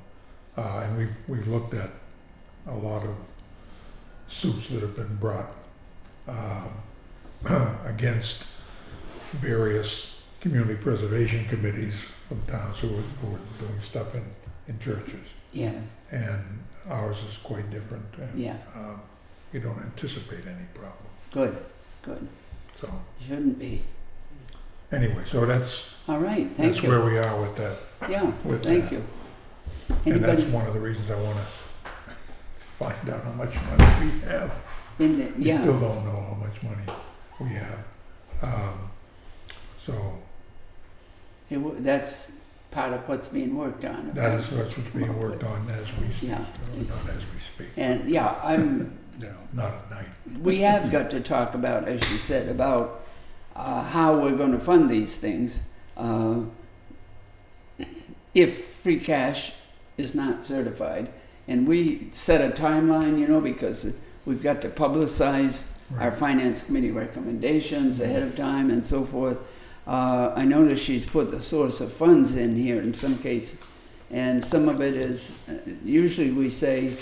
And we've looked at a lot of suits that have been brought, against various community preservation committees from towns who are doing stuff in churches. yeah, And ours is quite different, and, yeah. we don't anticipate any problem, Good. so. Shouldn't be. Anyway, so that's All right, thank that's you. where we are with that, Yeah, with thank that. you. and that's Anybody one of the reasons I want to find out how much money we have. in the, We yeah, still don't know how much money we have. So That's part of what's being worked on. that is what's being worked on as we speak, Yeah, not it's- as we speak, And yeah, not at night. we have got to talk about, as you said, about how we're going to fund these things. If free cash is not certified, and we set a timeline, because we've got to publicize our Right. finance committee recommendations ahead of time and so forth. I notice she's put the source of funds in here in some cases, and some of it is, usually we say,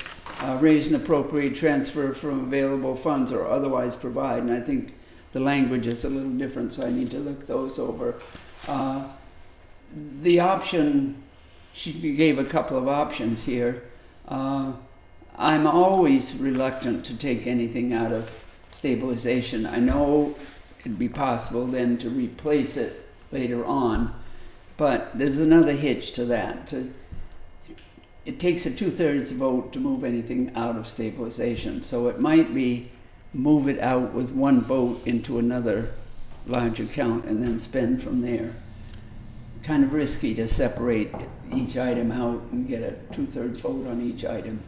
raise and appropriate, transfer from available funds or otherwise provide, and I think the language is a little different, so I need to look those over. The option, she gave a couple of options here. I'm always reluctant to take anything out of stabilization. I know it'd be possible then to replace it later on, but there's another hitch to that. It takes a 2/3 vote to move anything out of stabilization, so it might be move it out with one vote into another large account and then spend from there. Kind of risky to separate each item out and get a 2/3 vote on each item.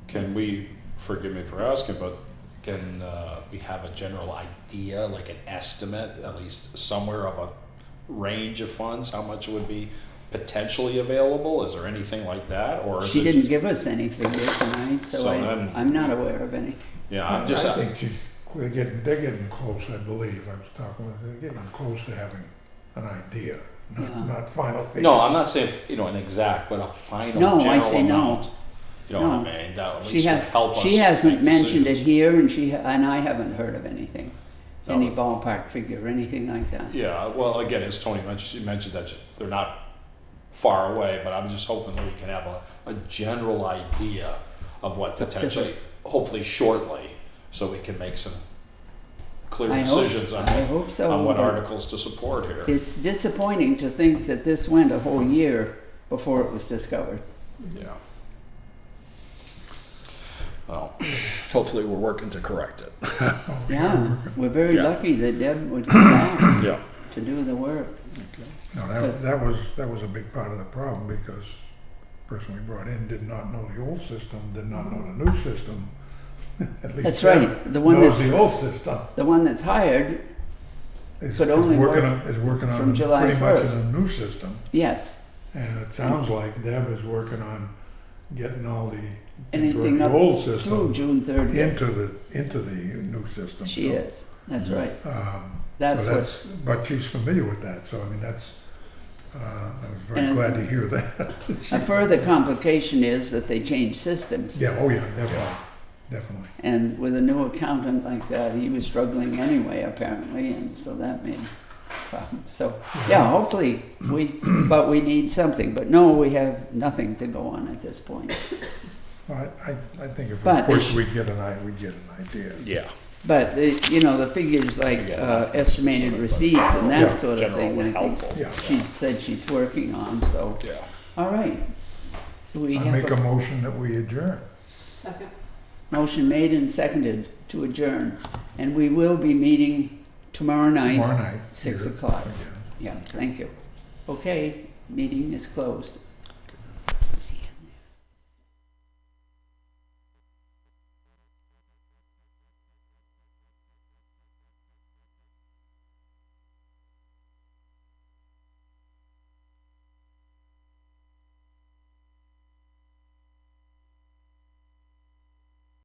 Can we, forgive me for asking, but can we have a general idea, like an estimate, at least somewhere of a range of funds, how much would be potentially available? Is there anything like that, or is She it didn't just- give us any figure tonight, so So then- I'm not aware of any. Yeah, I'm just. I think they're getting close, I believe. I was talking with, they're getting close to having an idea, Yeah. not final figure. No, I'm not saying an exact, but a final No, I general say no. amount. You know what No. I mean? That at She least would has, help us. she hasn't make mentioned it decisions. here, and I haven't heard of anything, any Oh. ballpark figure or anything like that. Yeah, well, again, as Tony mentioned, she mentioned that they're not far away, but I'm just hoping that we can have a general idea of what potentially, hopefully shortly, so we can make some clear I hope- decisions on, I hope so, on what but articles to support here. It's disappointing to think that this went a whole year before it was discovered. Yeah. Well, Hopefully, we're working to correct it. Oh, Yeah, we're very Yeah. lucky that Deb would come back Yeah. to do the work. No, that was a big part of the problem, because the person we brought in did not know the old system, did not know the new system. At least That's Deb right. The one knows that's the old system. the one that's hired, Is could only working work on, is working from on July pretty much 1st. in a new system. yes, And it sounds like Deb is working on getting all the, anything into the up old through system June 30th. into the new system. She So, is. That's right. That's That's what. but she's familiar with that, so I mean, that's, I was very And- glad to hear that. A further complication is that they change systems. Yeah, oh yeah, definitely. And with a new accountant like that, he was struggling anyway, apparently, and so that made problems. So, yeah, hopefully but we need something. But no, we have nothing to go on at this point. Well, I think if we But push, it's- we'd get an idea. Yeah. But, the figures like estimated receipts and Yeah. that sort of general thing, would I think helpful. Yeah. she said she's working on, so. Yeah. All right. Do we I have make a motion that we adjourn. Second. motion made and seconded to adjourn? And we will be meeting tomorrow night. Tomorrow night. 6 here o'clock. again. Yeah, thank you. Okay, meeting is closed.